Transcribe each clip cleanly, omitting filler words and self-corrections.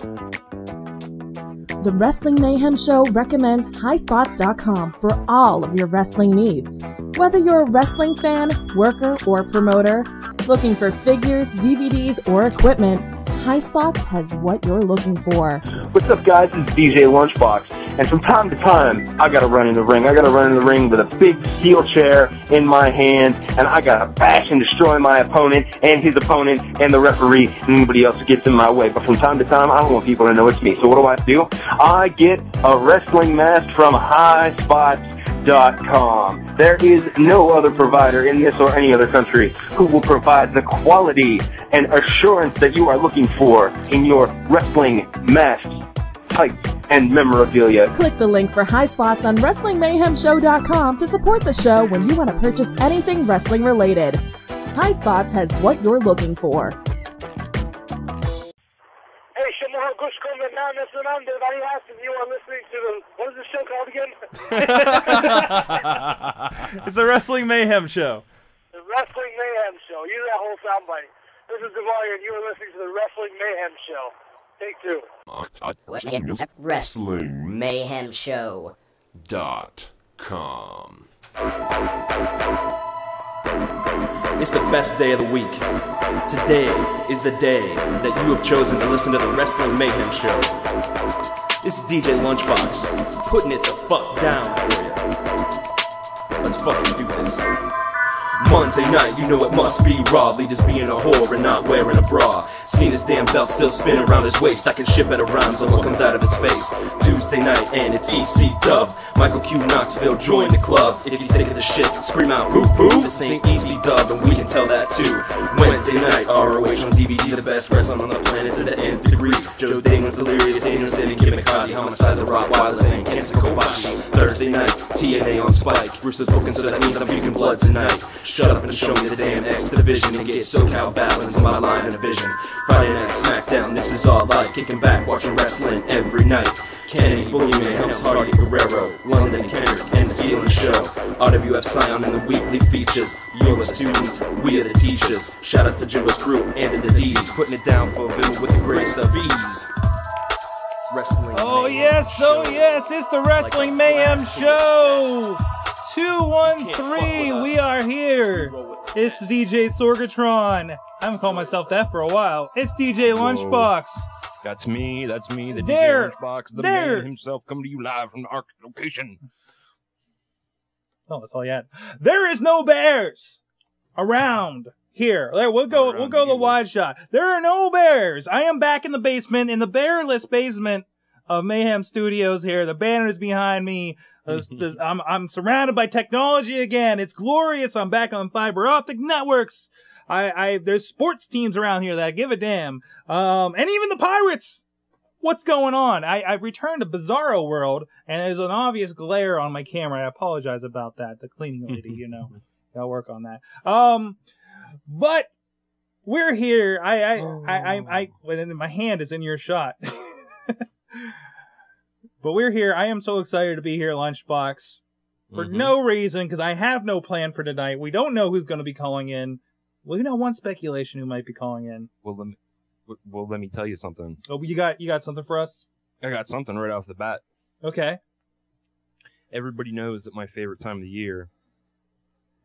The Wrestling Mayhem Show recommends highspots.com for all of your wrestling needs. Whether you're a wrestling fan, worker, or promoter, looking for figures, DVDs, or equipment, Highspots has what you're looking for. What's up, guys? It's DJ Lunchbox. And from time to time, I gotta run in the ring. I gotta run in the ring with a big steel chair in my hand, and I gotta bash and destroy my opponent and his opponent and the referee and anybody else who gets in my way. But from time to time, I don't want people to know it's me. So what do? I get a wrestling mask from highspots.com. There is no other provider in this or any other country who will provide the quality and assurance that you are looking for in your wrestling masks, tights, and memorabilia. Click the link for Highspots on WrestlingMayhemShow.com to support the show when you want to purchase anything wrestling related. Highspots has what you're looking for. Hey, Shamaha Gushkum and Nanasunanda, everybody asking you are listening to the, what is the show called again? It's a Wrestling Mayhem Show. The Wrestling Mayhem Show. Use that whole soundbite. This is Devalier, and you are listening to the Wrestling Mayhem Show. Take two. Wrestling Mayhem Show.com. It's the best day of the week. Today is the day that you have chosen to listen to the Wrestling Mayhem Show. This is DJ Lunchbox, putting it the fuck down for you. Let's fucking do this. Monday night, you know it must be raw. Leaders being a whore and not wearing a bra. Seen his damn belt still spin around his waist. I can ship at a rhymes on what comes out of his face. Tuesday night and it's EC Dub. Michael Q Knoxville join the club. If he's sick of the shit, scream out boo boo. This ain't EC Dub and we can tell that too. Wednesday night, ROH on DVD, the best wrestling on the planet to the nth degree. Joe Damon's Delirious, Daniel City, Kim McCarthy, Homicide, the Rottweilers, and Kenta Kobashi. Thursday night, TNA on Spike. Bruce is spoken, so that means I'm puking blood tonight. Shut up and show me the damn X division and get SoCal balance in my line of vision. Friday night SmackDown, this is all life. Kicking back, watching wrestling every night. Kenny, Boogeyman, Helms, Hardy, Guerrero, London, Kendrick, and stealing the show. RWF Scion in the weekly features. You're a student, we are the teachers. Shout outs to Jimbo's crew and to the D's, putting it down for Bill with the grace of ease. Wrestling. Oh yes, it's the Wrestling Mayhem Show. 213, we are here. It's DJ Sorgatron. I haven't called myself that for a while. It's DJ Lunchbox. That's me, the there, DJ Lunchbox, the there. man himself, coming to you live from the Arctic location. Oh, that's all you had. There is no bears around here. There, we'll go the wide shot. There are no bears. I am back in the basement, in the bearless basement of Mayhem Studios here. The banner's behind me. I'm surrounded by technology again. It's glorious. I'm back on fiber optic networks. There's sports teams around here that give a damn. And even the Pirates. What's going on? I've returned to Bizarro World, and there's an obvious glare on my camera. I apologize about that. The cleaning lady, you know, gotta work on that. But we're here. My hand is in your shot. But we're here. I am so excited to be here, Lunchbox, for no reason, because I have no plan for tonight. We don't know who's going to be calling in. We know one speculation who might be calling in. Well, let me tell you something. Oh, you got something for us? I got something right off the bat. Okay. Everybody knows that my favorite time of the year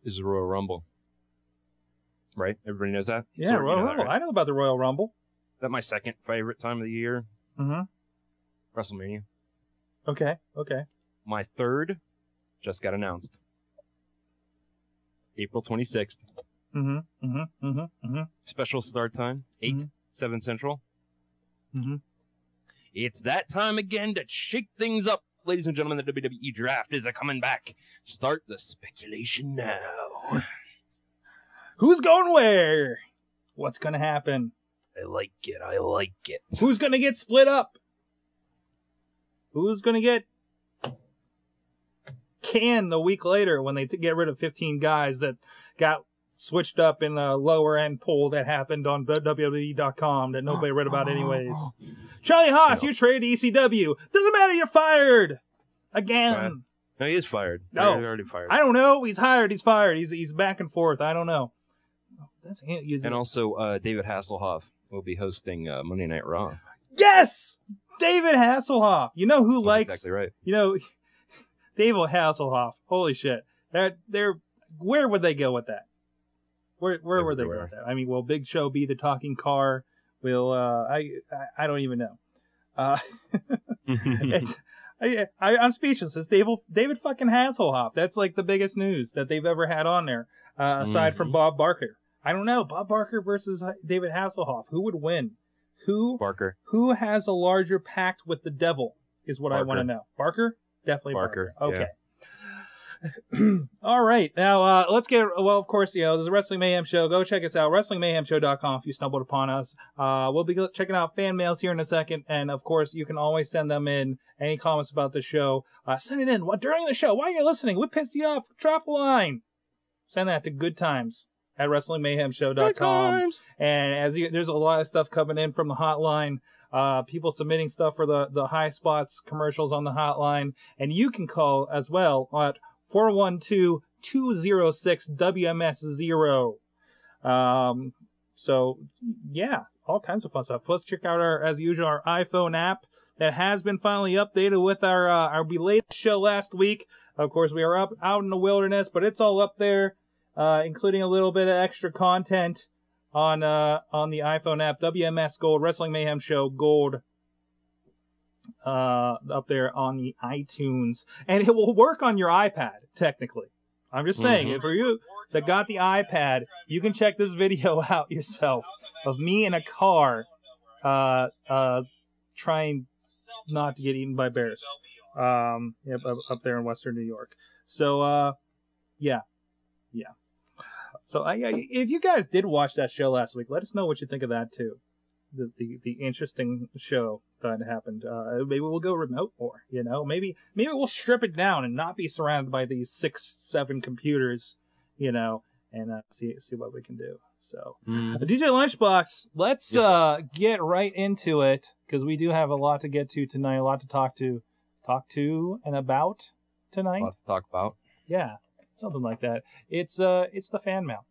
is the Royal Rumble. Right? Everybody knows that? Yeah, So, Royal you know Rumble. that, right? I know about the Royal Rumble. That's my second favorite time of the year. Mm-hmm. WrestleMania. Okay. My third just got announced. April 26th. Special start time, 7 Central. It's that time again to shake things up. Ladies and gentlemen, the WWE Draft is coming back. Start the speculation now. Who's going where? What's going to happen? I like it. Who's going to get split up? Who's going to get canned a week later when they get rid of 15 guys that got switched up in a lower end poll that happened on WWE.com that nobody read about anyways? Charlie Haas, you're traded to ECW. Doesn't matter, you're fired. Again. No, he is fired. No. He's already fired. I don't know. He's hired. He's fired. He's back and forth. I don't know. And also, David Hasselhoff will be hosting Monday Night Raw. Yes! David Hasselhoff. You know who likes... Exactly right. You know, David Hasselhoff. Holy shit. Where would they go with that? Where would they go with that? I mean, will Big Show be the talking car? Will, I don't even know. I'm speechless. It's David fucking Hasselhoff. That's like the biggest news that they've ever had on there, aside from Bob Barker. I don't know. Bob Barker versus David Hasselhoff. Who would win? Barker. Who has a larger pact with the devil is what Barker. I want to know. Barker? Definitely Barker. Okay. Yeah. All right. Now, let's get, well, of course, you know, there's a Wrestling Mayhem Show. Go check us out, WrestlingMayhemShow.com if you stumbled upon us. We'll be checking out fan mails here in a second. And, of course, you can always send them in. Any comments about the show, send it in. During the show, while you're listening, what pissed you off? Drop a line. Send that to goodtimes@WrestlingMayhemShow.com. And there's a lot of stuff coming in from the hotline. People submitting stuff for the high spots commercials on the hotline. And you can call as well at 412-206-WMS0. So, yeah, all kinds of fun stuff. Let's check out as usual, our iPhone app that has been finally updated with our belated show last week. Of course, we are out in the wilderness, but it's all up there, including a little bit of extra content on the iPhone app. WMS Gold, Wrestling Mayhem Show Gold, up there on the iTunes, and it will work on your iPad technically. I'm just saying, for you that got the iPad, you can check this video out yourself of me in a car, trying not to get eaten by bears, up there in Western New York. So, yeah. So, if you guys did watch that show last week, let us know what you think of that too. The interesting show that happened. Maybe we'll go remote more, you know. Maybe we'll strip it down and not be surrounded by these 6-7 computers, you know, and see what we can do. So, DJ Lunchbox, let's get right into it, because we do have a lot to get to tonight, a lot to talk to and about tonight. A lot to talk about. Yeah, something like that. It's the fan mail.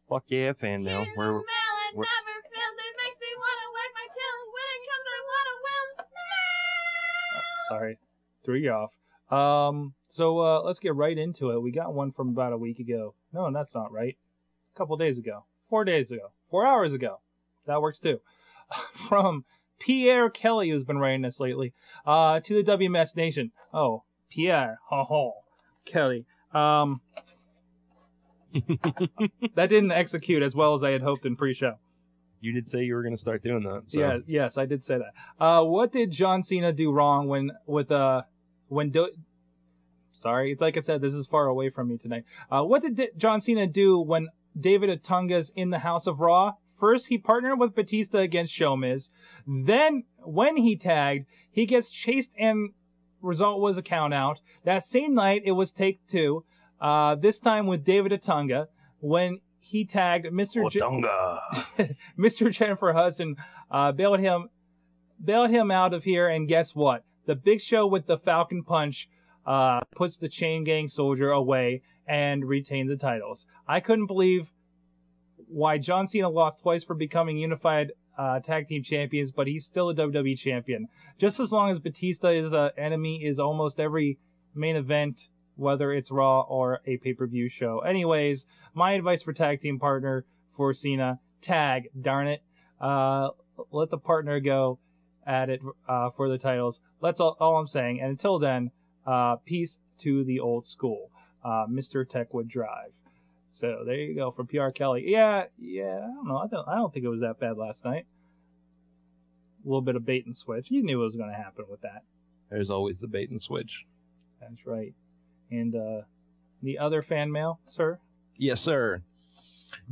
Fuck yeah, fan mail. We're sorry, threw you off. So let's get right into it. We got one from about a week ago. No, that's not right. A couple days ago. 4 days ago. 4 hours ago. That works too. From Pierre Kelly, who's been writing this lately, to the WMS Nation. Oh, Pierre. Kelly. That didn't execute as well as I had hoped in pre-show. You did say you were going to start doing that. So. Yeah, yes, I did say that. What did John Cena do wrong Sorry, it's like I said, this is far away from me tonight. What did John Cena do when David Otunga's in the House of Raw? First, he partnered with Batista against Show Miz. Then, when he tagged, he gets chased and result was a count out. That same night, it was take 2. This time with David Otunga, when he tagged Mr. Jennifer Hudson, bailed him out of here, and guess what? The Big Show with the Falcon Punch puts the Chain Gang Soldier away and retains the titles. I couldn't believe why John Cena lost twice for becoming unified tag team champions, but he's still a WWE champion. Just as long as Batista is an enemy is almost every main event, whether it's Raw or a pay-per-view show. Anyways, my advice for tag team partner for Cena, tag, darn it. Let the partner go at it for the titles. That's all I'm saying. And until then, peace to the old school. Mr. Techwood Drive. So there you go from PR Kelly. Yeah, I don't know. I don't think it was that bad last night. A little bit of bait and switch. You knew what was going to happen with that. There's always the bait and switch. That's right. And the other fan mail, sir? Yes, sir.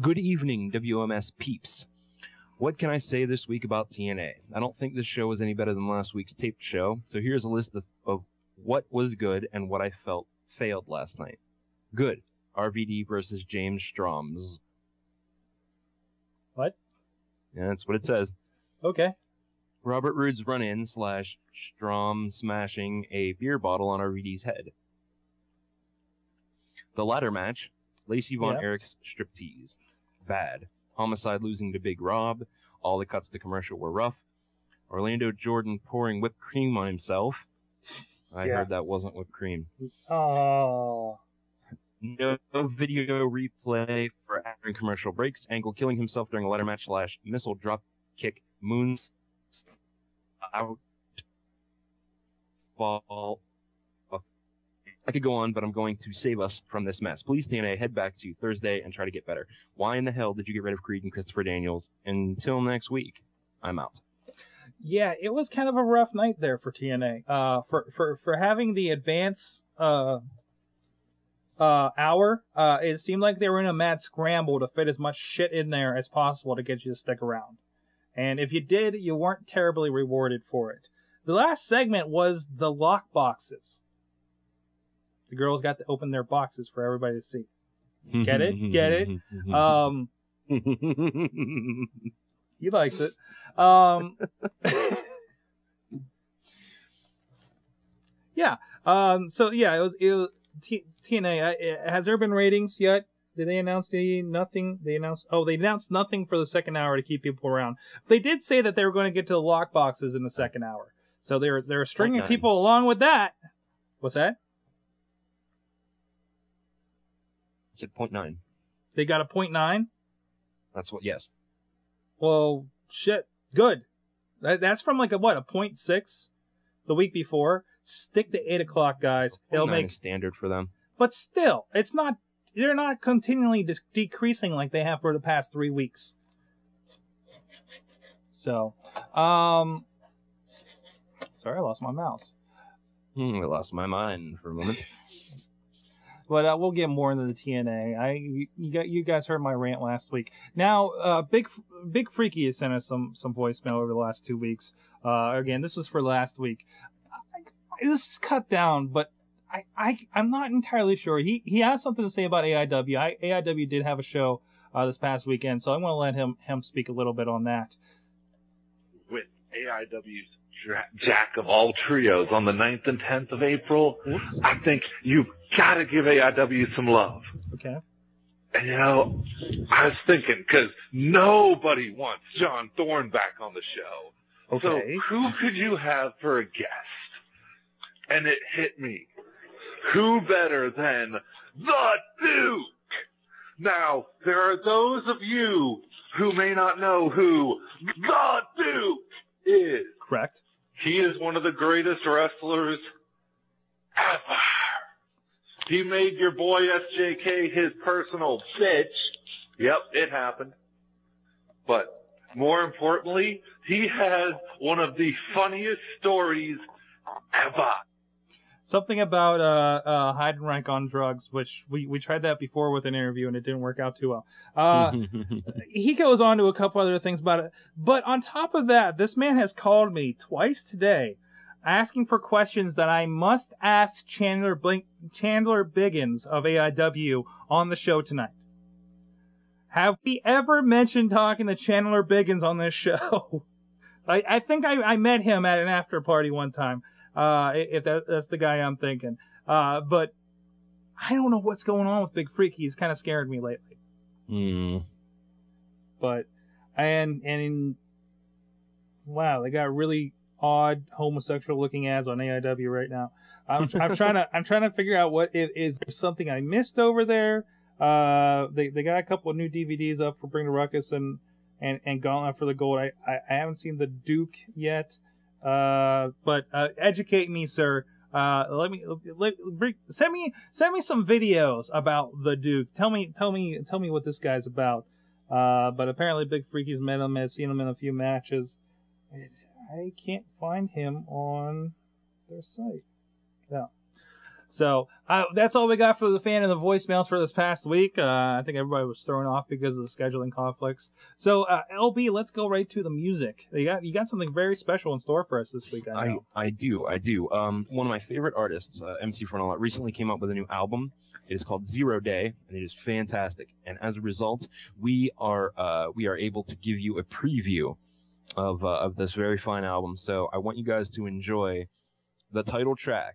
Good evening, WMS peeps. What can I say this week about TNA? I don't think this show was any better than last week's taped show, so here's a list of what was good and what I felt failed last night. Good. RVD versus James Stroms. What? Yeah, that's what it says. Okay. Robert Roode's run-in / Strom smashing a beer bottle on RVD's head. The ladder match, Lacey Von Erich's striptease. Bad. Homicide losing to Big Rob. All the cuts to commercial were rough. Orlando Jordan pouring whipped cream on himself. I heard that wasn't whipped cream. Oh. No video replay for after commercial breaks. Angle killing himself during a ladder match / missile drop kick. Moons out. Fall. I could go on, but I'm going to save us from this mess. Please, TNA, head back to Thursday and try to get better. Why in the hell did you get rid of Creed and Christopher Daniels? Until next week, I'm out. Yeah, it was kind of a rough night there for TNA. For having the advance hour, it seemed like they were in a mad scramble to fit as much shit in there as possible to get you to stick around. And if you did, you weren't terribly rewarded for it. The last segment was the lock boxes. The girls got to open their boxes for everybody to see. Get it? Get it? He likes it. Yeah. So yeah, it was TNA. Has there been ratings yet? Did they announce nothing? They announced nothing for the second hour to keep people around. They did say that they were going to get to the lock boxes in the second hour. So they were stringing people along with that. What's that? I said 0.9. They got a 0.9? That's what, yes. Well, shit. Good. That's from like a 0.6 the week before. Stick to 8 o'clock, guys. It'll make standard for them. But still, it's not. They're not continually decreasing like they have for the past 3 weeks. So, sorry, I lost my mouse. I lost my mind for a moment. But we'll get more into the TNA. You guys heard my rant last week. Now, Big Freaky has sent us some voicemail over the last 2 weeks. Again, this was for last week. This is cut down, but I'm not entirely sure. He has something to say about AIW. AIW did have a show this past weekend, so I'm going to let him speak a little bit on that. With AIW's Jack of all trios on the 9th and 10th of April, Oops. I think you've got to give AIW some love. Okay. And, you know, I was thinking, because nobody wants John Thorne back on the show. Okay. So who could you have for a guest? And it hit me. Who better than the Duke? Now, there are those of you who may not know who the Duke is. Correct. He is one of the greatest wrestlers ever. He made your boy SJK his personal bitch. Yep, it happened. But more importantly, he has one of the funniest stories ever. Something about hide and rank on drugs, which we tried that before with an interview and it didn't work out too well. He goes on to a couple other things about it. But on top of that, this man has called me twice today asking for questions that I must ask Chandler Biggins of AIW on the show tonight. Have we ever mentioned talking to Chandler Biggins on this show? I think I met him at an after party one time. If that's the guy I'm thinking. But I don't know what's going on with Big Freaky. He's kind of scared me lately. But, wow, they got really odd homosexual looking ads on AIW right now. I'm trying to figure out what is there something I missed over there. They got a couple of new DVDs up for Bring the Ruckus and Gauntlet for the Gold. I haven't seen the Duke yet. But educate me, sir. Send me some videos about the Duke. Tell me what this guy's about. But apparently Big Freaky's met him, has seen him in a few matches. I can't find him on their site. No. So that's all we got for the fan and the voicemails for this past week. I think everybody was thrown off because of the scheduling conflicts. So LB, let's go right to the music. You got something very special in store for us this week. I do. One of my favorite artists, MC Fronella, recently came up with a new album. It is called 0 Day, and it is fantastic. And as a result, we are able to give you a preview of this very fine album. So I want you guys to enjoy the title track.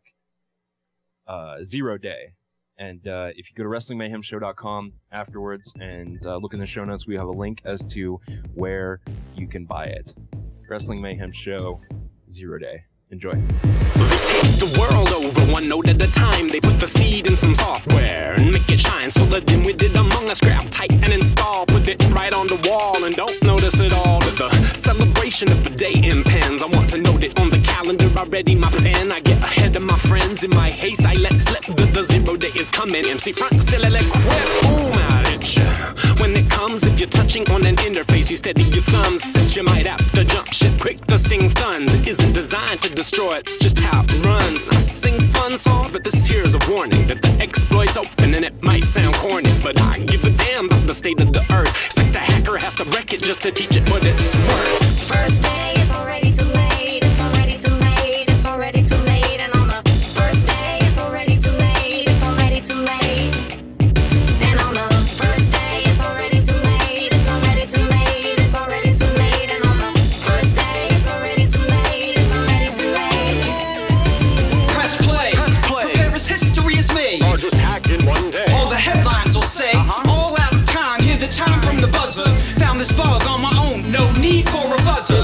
0 Day. And if you go to WrestlingMayhemShow.com afterwards and look in the show notes, we have a link as to where you can buy it. Wrestling Mayhem Show, 0 Day. Enjoy. They take the world over one note at a time. They put the seed in some software and make it shine. So the dim-witted among us grab tight and install. Put it right on the wall and don't notice at all that the celebration of the day impends. I want to note it on the calendar. I ready my pen. I get ahead of my friends. In my haste, I let slip that the 0 day is coming. MC front still ill-equipped. Boom, out at ya. When it comes, if you're touching on an interface, you steady your thumbs, since you might have to jump ship quick to sting stuns. It isn't designed to destroy, it's just how it runs. I sing fun songs, but this here's a warning that the exploit's open and it might sound corny, but I give a damn about the state of the earth. Expect a hacker has to wreck it just to teach it what it's worth. First day, it's already too late. It's already too late. It's already too late. And on the first day, it's already too late. It's already too late. And on the first day, it's already too late. It's already too late. It's already too late. And on the first day, it's already too late. It's already too late. Press play. Prepare as history is made. Or just hack in one day. All the headlines will say, all out of time. Hear the chime from the buzzer. Found this bug on my own. No need for a buzzer.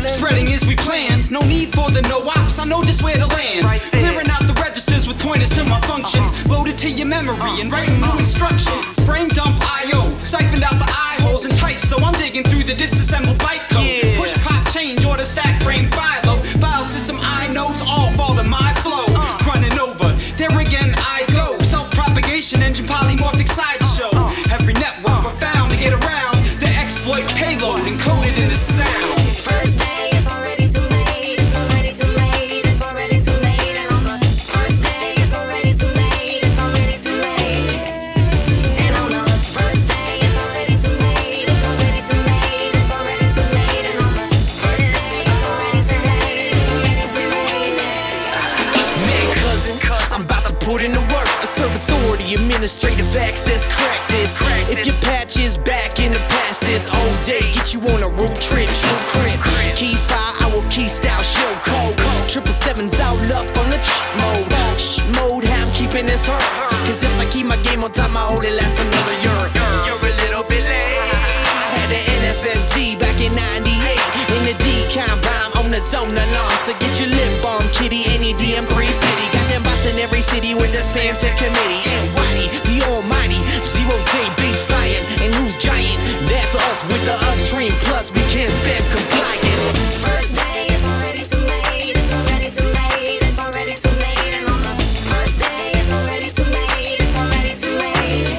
Spreading as we planned, no need for the no-ops, I know just where to land. Clearing out the registers with pointers to my functions. Loaded to your memory and writing new instructions. Brain dump I.O., siphoned out the eye holes and tights, so I'm digging through the disassembled bytecode. Push, pop, change, order, stack, frame, philo. File system, I notes, all fall to my flow. Running over, there again I go. Self-propagation engine, polymorphic sideshow. Every network we're found to get around the exploit payload encoded in the sound. First day, it's already too late. It's already too late. It's already too late. And on the first day, it's already too late. It's already too late. And on the first day, it's already too late. It's already too late. It's already too late. And on the first day, it's already too late. It's already too late. Man, cousin, I'm about to put in the work. Assert authority, administrative access, crack this. If your patch is back in the past, this all day, get you on a road trip, true crib. Key 5, I will key style, show code. 777's out up on the mode. Mode, how I'm keeping this hurt. Cause if I keep my game on time, I only last another year. You're a little bit late. I had the NFSD back in 98. In the decon bomb on the zone alarm. So get your lip balm, kitty, any DM350. Got them bots in every city with the spam tech committee. And Whitey, the almighty, 0 day beats flying. And who's giant? That's us with the upstream. Plus we can't spam compliant. First day, it's already too late. It's already too late. It's already too late. And on the first day, it's already too late. It's already too late.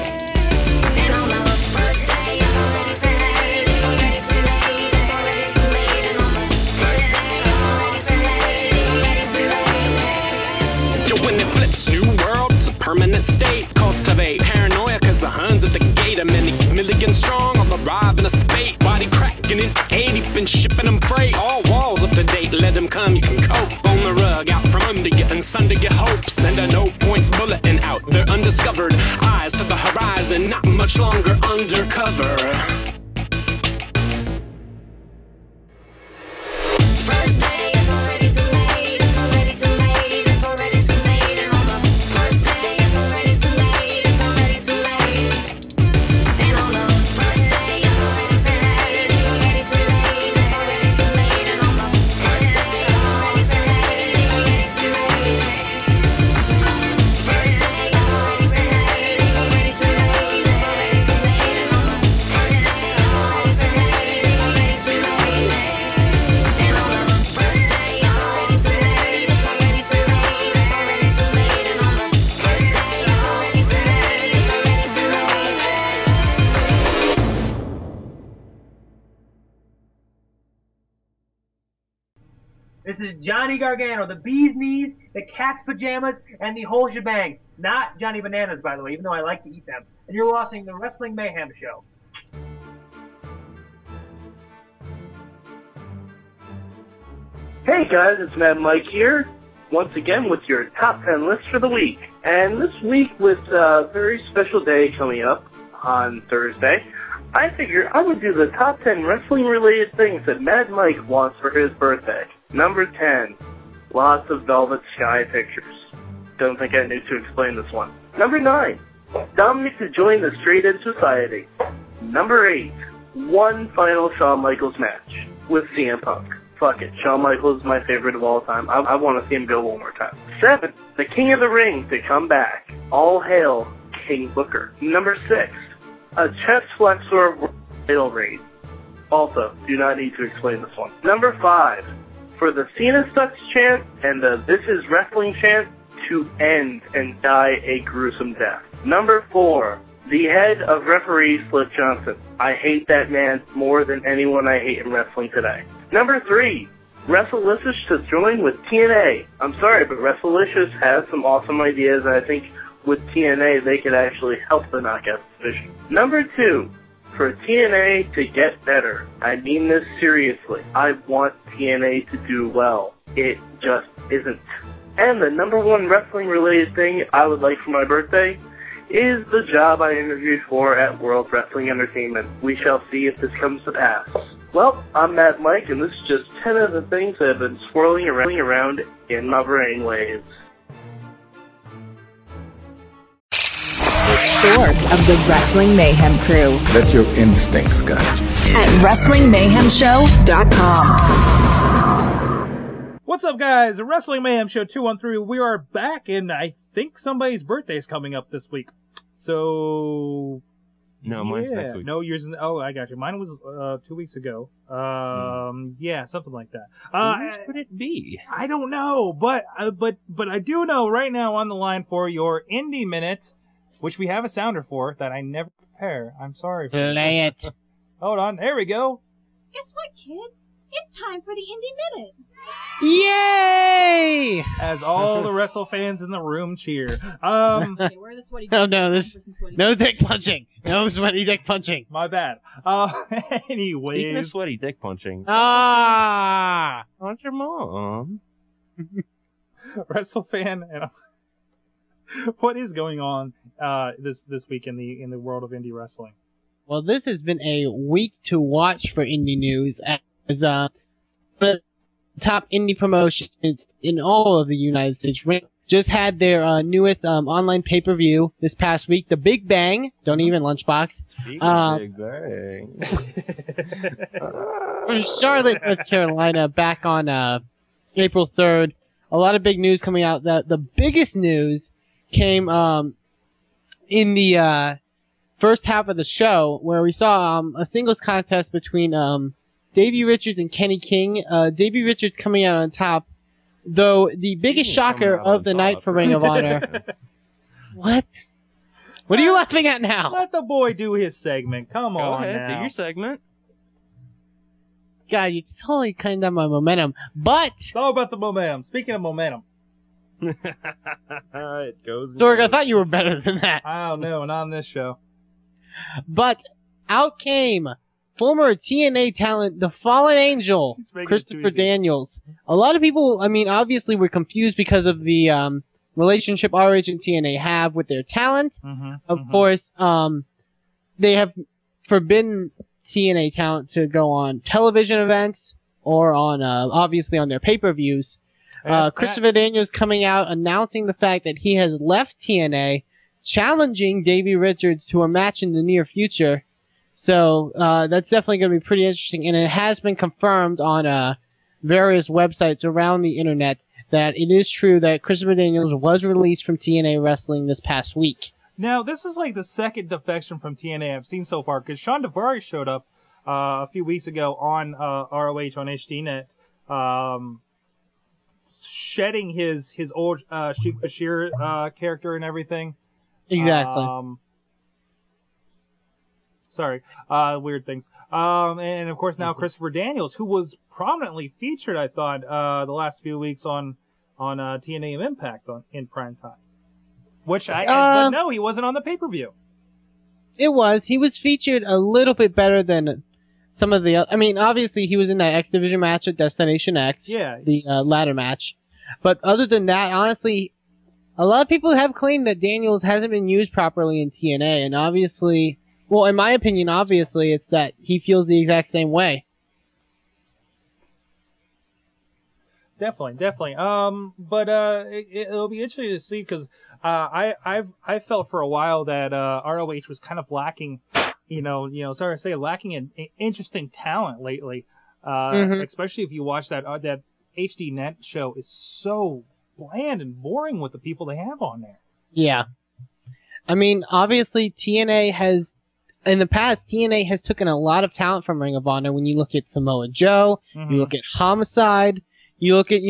And on the first day, it's already too late. It's already too late. It's already too late. And on the first day, it's already too late. It's already too late. Yo, when it flips, new world, it's a permanent state. Cultivate paranoia, cause the Huns at the gate. A million strong, I'll arrive in a spate. Body cracking in 80, been shipping them freight. All walls up to date, let them come, you can cope. On the rug, out from under you and sunder your hopes. Send a no points bulletin out, they're undiscovered. Eyes to the horizon, not much longer undercover. First day, it's already too late. It's already too late. It's already too late. And on the first day, it's already too late. It's already too late. And on the first day, it's already too late. It's already too late. It's already too late. And on the first day, it's already too late. It's already too late. First day, it's already too late. It's already too late. It's already too late. And on the first day, it's already too late. It's already too late. And on the first day, it's already too late. It's already too late. It's already too late. And on the first day, it's already too late. It's already too late. This is Johnny Gargano, the bee's knees, the cat's pajamas, and the whole shebang. Not Johnny Bananas, by the way, even though I like to eat them. And you're watching the Wrestling Mayhem Show. Hey guys, it's Mad Mike here, once again with your top 10 list for the week. And this week, with a very special day coming up on Thursday, I figured I would do the top 10 wrestling-related things that Mad Mike wants for his birthday. Number 10, lots of Velvet Sky pictures. Don't think I need to explain this one. Number 9, Dominic to join the Straight Edge Society. Number 8, one final Shawn Michaels match. with CM Punk. Fuck it. Shawn Michaels is my favorite of all time. I want to see him go one more time. 7, the King of the Ring to come back. All hail King Booker. Number 6, a chest flexor title reign. Also, do not need to explain this one. Number 5, for the Cena Sucks chant and the This Is Wrestling chant to end and die a gruesome death. Number 4, the head of referee Slip Johnson. I hate that man more than anyone I hate in wrestling today. Number 3, WrestleLicious to join with TNA. I'm sorry, but WrestleLicious has some awesome ideas, and I think with TNA they could actually help the Knockouts division. Number 2, for TNA to get better. I mean this seriously. I want TNA to do well. It just isn't. And the number 1 wrestling-related thing I would like for my birthday is the job I interviewed for at World Wrestling Entertainment. We shall see if this comes to pass. Well, I'm Mad Mike, and this is just 10 of the things that have been swirling around in my brainwaves. Sorg of the Wrestling Mayhem crew Let your instincts guide you. at WrestlingMayhemShow.com. What's up, guys? The Wrestling Mayhem Show 213. We are back, and I think somebody's birthday is coming up this week. So... No, mine's next week. No, yours. Oh, I got you. Mine was 2 weeks ago. Yeah, something like that. Who would it be? I don't know, but I do know right now on the line for your Indie Minute, which we have a sounder for that I never prepare. I'm sorry. Play it. Hold on. There we go. Guess what, kids? It's time for the Indie Minute. Yay! As all the Wrestle fans in the room cheer. Okay, where are the sweaty Oh dicks? no, It's there's time for some sweaty no dicks. dick punching. No sweaty dick punching. My bad. Speaking of Anyways. sweaty dick punching, Ah! aren't your mom? Wrestle fan, and what is going on this week in the world of indie wrestling? Well, this has been a week to watch for indie news as the top indie promotions in all of the United States just had their newest online pay-per-view this past week, The Big Bang. Don't even Lunchbox. Big bang. From Charlotte, North Carolina, back on April 3rd. A lot of big news coming out. The biggest news came in the first half of the show, where we saw a singles contest between Davey Richards and Kenny King. Davey Richards coming out on top, though the biggest shocker of the night for Ring of Honor. What? What are you laughing at now? Let the boy do his segment. Come Go on ahead, do now. your segment. God, you totally cutting down my momentum. But It's all about the momentum. Speaking of momentum, It goes. Sorg, I thought you were better than that. I don't know, not on this show. But out came former TNA talent, the Fallen Angel, He's making it too Christopher easy. Daniels. A lot of people, I mean, obviously were confused because of the relationship RH and TNA have with their talent. Of course, they have forbidden TNA talent to go on television events or on, obviously on their pay-per-views. Christopher Daniels coming out announcing the fact that he has left TNA, challenging Davey Richards to a match in the near future. So that's definitely going to be pretty interesting, and it has been confirmed on various websites around the internet that it is true that Christopher Daniels was released from TNA Wrestling this past week. Now, this is like the second defection from TNA I've seen so far, because Sean Devari showed up a few weeks ago on ROH on HDNet, shedding his old Sheik Bashir character and everything. Exactly. Sorry, weird things. And of course now Christopher Daniels, who was prominently featured, I thought, the last few weeks on TNA Impact in prime time. Which but no, he wasn't on the pay-per-view. It was. He was featured a little bit better than some of the. I mean, obviously he was in that X Division match at Destination X. Yeah. The ladder match. But other than that, honestly, a lot of people have claimed that Daniels hasn't been used properly in TNA, and obviously, well, in my opinion, obviously, it's that he feels the exact same way. Definitely. But it'll be interesting to see, because I felt for a while that ROH was kind of lacking, lacking in interesting talent lately. Especially if you watch that HD Net show is so bland and boring with the people they have on there. Yeah. I mean, obviously TNA has, in the past, TNA has taken a lot of talent from Ring of Honor. When you look at Samoa Joe, you look at Homicide, you look at,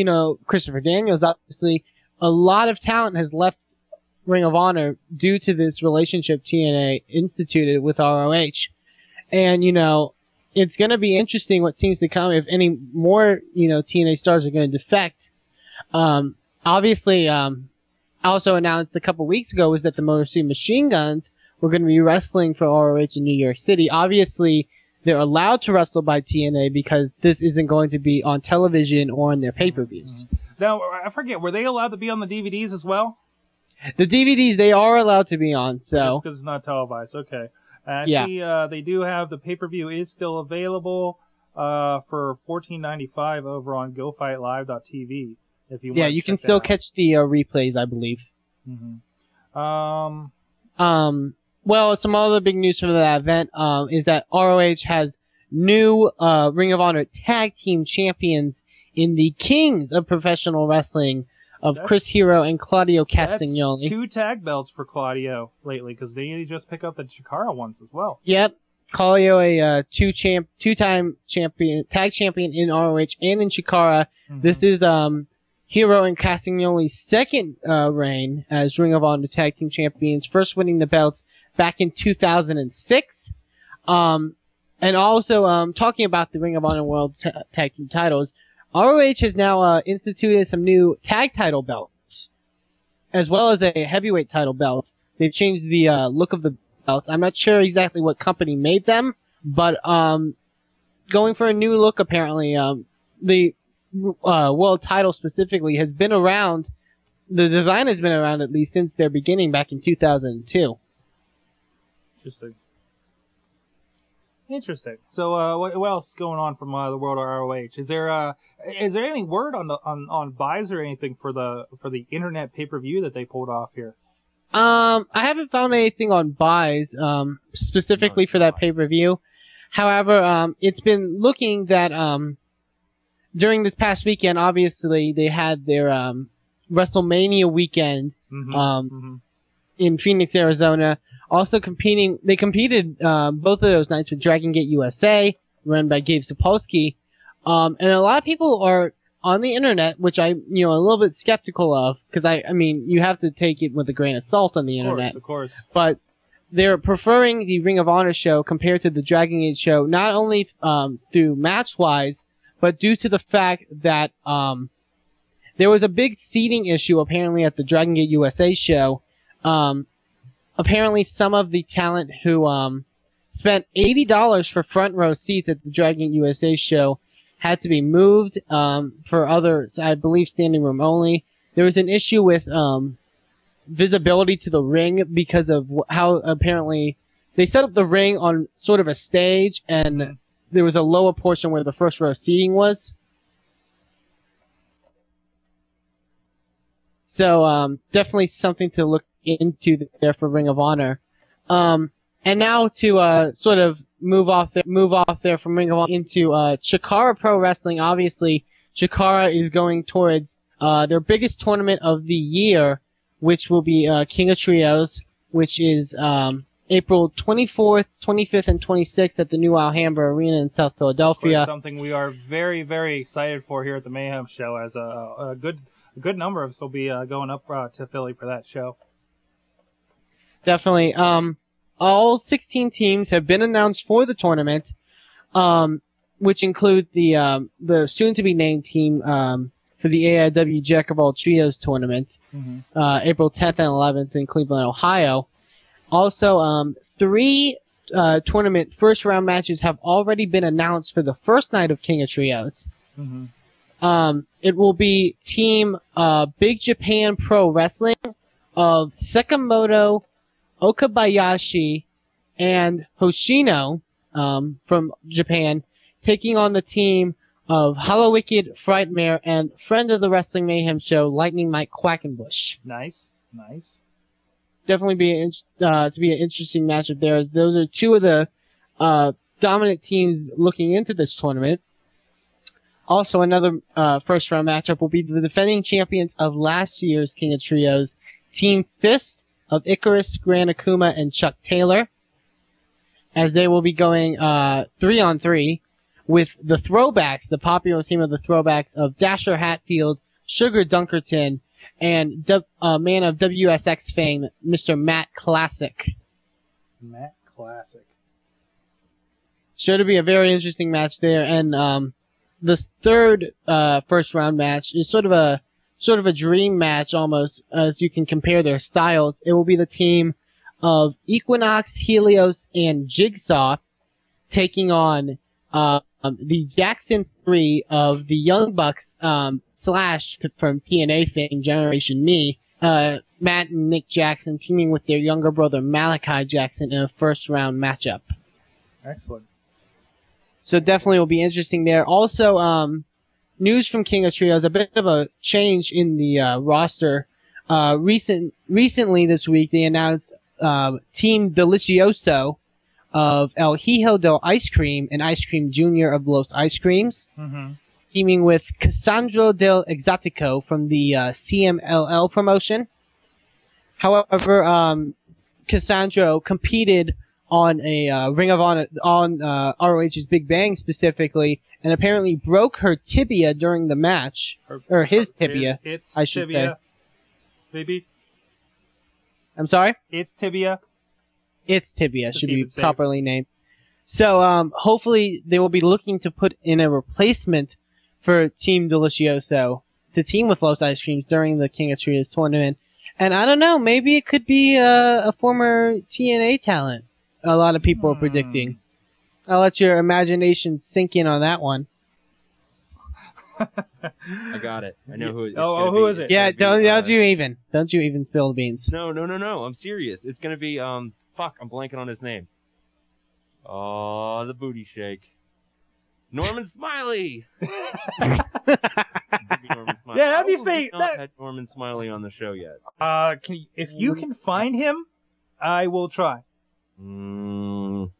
Christopher Daniels, obviously, a lot of talent has left Ring of Honor due to this relationship TNA instituted with ROH. And, it's going to be interesting what seems to come if any more, TNA stars are going to defect. Obviously, also announced a couple weeks ago was that the Motor City Machine Guns were going to be wrestling for ROH in New York City. Obviously, they're allowed to wrestle by TNA because this isn't going to be on television or on their pay-per-views. Now, I forget, were they allowed to be on the DVDs as well? The DVDs, they are allowed to be on, so... Just because it's not televised, okay. I see they do have the pay-per-view is still available for $14.95 over on GoFightLive.tv. If you you can still catch the replays, I believe. Well, some other big news from that event is that ROH has new Ring of Honor tag team champions in the Kings of Professional Wrestling of Chris Hero and Claudio Castagnoli. That's 2 tag belts for Claudio lately because they just pick up the Chikara ones as well. Yep. Claudio, a two-time champion, tag champion in ROH and in Chikara. This is Hero and Castagnoli's second reign as Ring of Honor Tag Team Champions, first winning the belts back in 2006. And also, talking about the Ring of Honor World Tag Team titles, ROH has now instituted some new tag title belts, as well as a heavyweight title belt. They've changed the look of the belts. I'm not sure exactly what company made them, but going for a new look apparently. The world title specifically has been around. The design has been around at least since their beginning back in 2002. Interesting. So, what else is going on from the world of ROH? Is there any word on buys or anything for the internet pay-per-view that they pulled off here? I haven't found anything on buys specifically for that pay-per-view. However, it's been looking that during this past weekend, obviously they had their WrestleMania weekend in Phoenix, Arizona. Also they competed both of those nights with Dragon Gate USA, run by Gabe Sapolsky. And a lot of people are on the internet, which I'm a little bit skeptical of, because I mean, you have to take it with a grain of salt on the internet. Of course. But they're preferring the Ring of Honor show compared to the Dragon Gate show, not only through match-wise, but due to the fact that there was a big seating issue apparently at the Dragon Gate USA show. Apparently some of the talent who spent $80 for front row seats at the Dragon Gate USA show had to be moved for others, I believe standing room only. There was an issue with visibility to the ring because of how apparently they set up the ring on sort of a stage, and there was a lower portion where the first row seating was. So definitely something to look into there for Ring of Honor. And now to sort of move off there from Ring of Honor into Chikara Pro Wrestling. Obviously, Chikara is going towards their biggest tournament of the year, which will be King of Trios, which is April 24th, 25th, and 26th at the new Alhambra Arena in South Philadelphia. Something we are very, very excited for here at the Mayhem Show, as a good number of us will be going up to Philly for that show. Definitely. All 16 teams have been announced for the tournament, which include the soon-to-be named team for the AIW Jack of All Trios tournament, April 10th and 11th in Cleveland, Ohio. Also, 3 tournament first-round matches have already been announced for the first night of King of Trios. It will be Team Big Japan Pro Wrestling of Sakamoto, Okabayashi, and Hoshino from Japan, taking on the team of Hollow Wicked, Frightmare, and friend of the Wrestling Mayhem Show, Lightning Mike Quackenbush. Nice. Definitely to be an interesting matchup there, as those are 2 of the dominant teams looking into this tournament. Also, another first round matchup will be the defending champions of last year's King of Trios, Team Fist of Icarus, Gran Akuma, and Chuck Taylor, as they will be going 3-on-3 with the throwbacks, the popular team of the throwbacks of Dasher Hatfield, Sugar Dunkerton, and man of WSX fame, Mr. Matt Classic. Matt Classic. Sure to be a very interesting match there, and this third first round match is sort of a dream match almost, as you can compare their styles. It will be the team of Equinox, Helios, and Jigsaw taking on the Jackson 3 of the Young Bucks Slash from TNA fame Generation Me, Matt and Nick Jackson teaming with their younger brother Malachi Jackson in a first round matchup. Excellent. So definitely will be interesting there. Also, news from King of Trios, a bit of a change in the roster. Recently this week, they announced Team Delicioso of El Hijo del Ice Cream and Ice Cream Jr. of Los Ice Creams, teaming with Cassandro del Exotico from the CMLL promotion. However, Cassandro competed on a Ring of Honor, on ROH's Big Bang specifically, and apparently broke her tibia during the match, or his tibia, I should say. Baby. I'm sorry? It's tibia. Its tibia should be properly named. So, hopefully they will be looking to put in a replacement for Team Delicioso to team with Los Ice Creams during the King of Trios tournament. And I don't know, maybe it could be a former TNA talent. A lot of people are predicting. I'll let your imagination sink in on that one. I got it. I know who it is. Who is it? Yeah, don't you even spill the beans. No. I'm serious. It's gonna be fuck. I'm blanking on his name. Oh, the booty shake. Norman Smiley. Yeah, that'd be fake. We haven't had Norman Smiley on the show yet. If you can find him, I will try. Norman.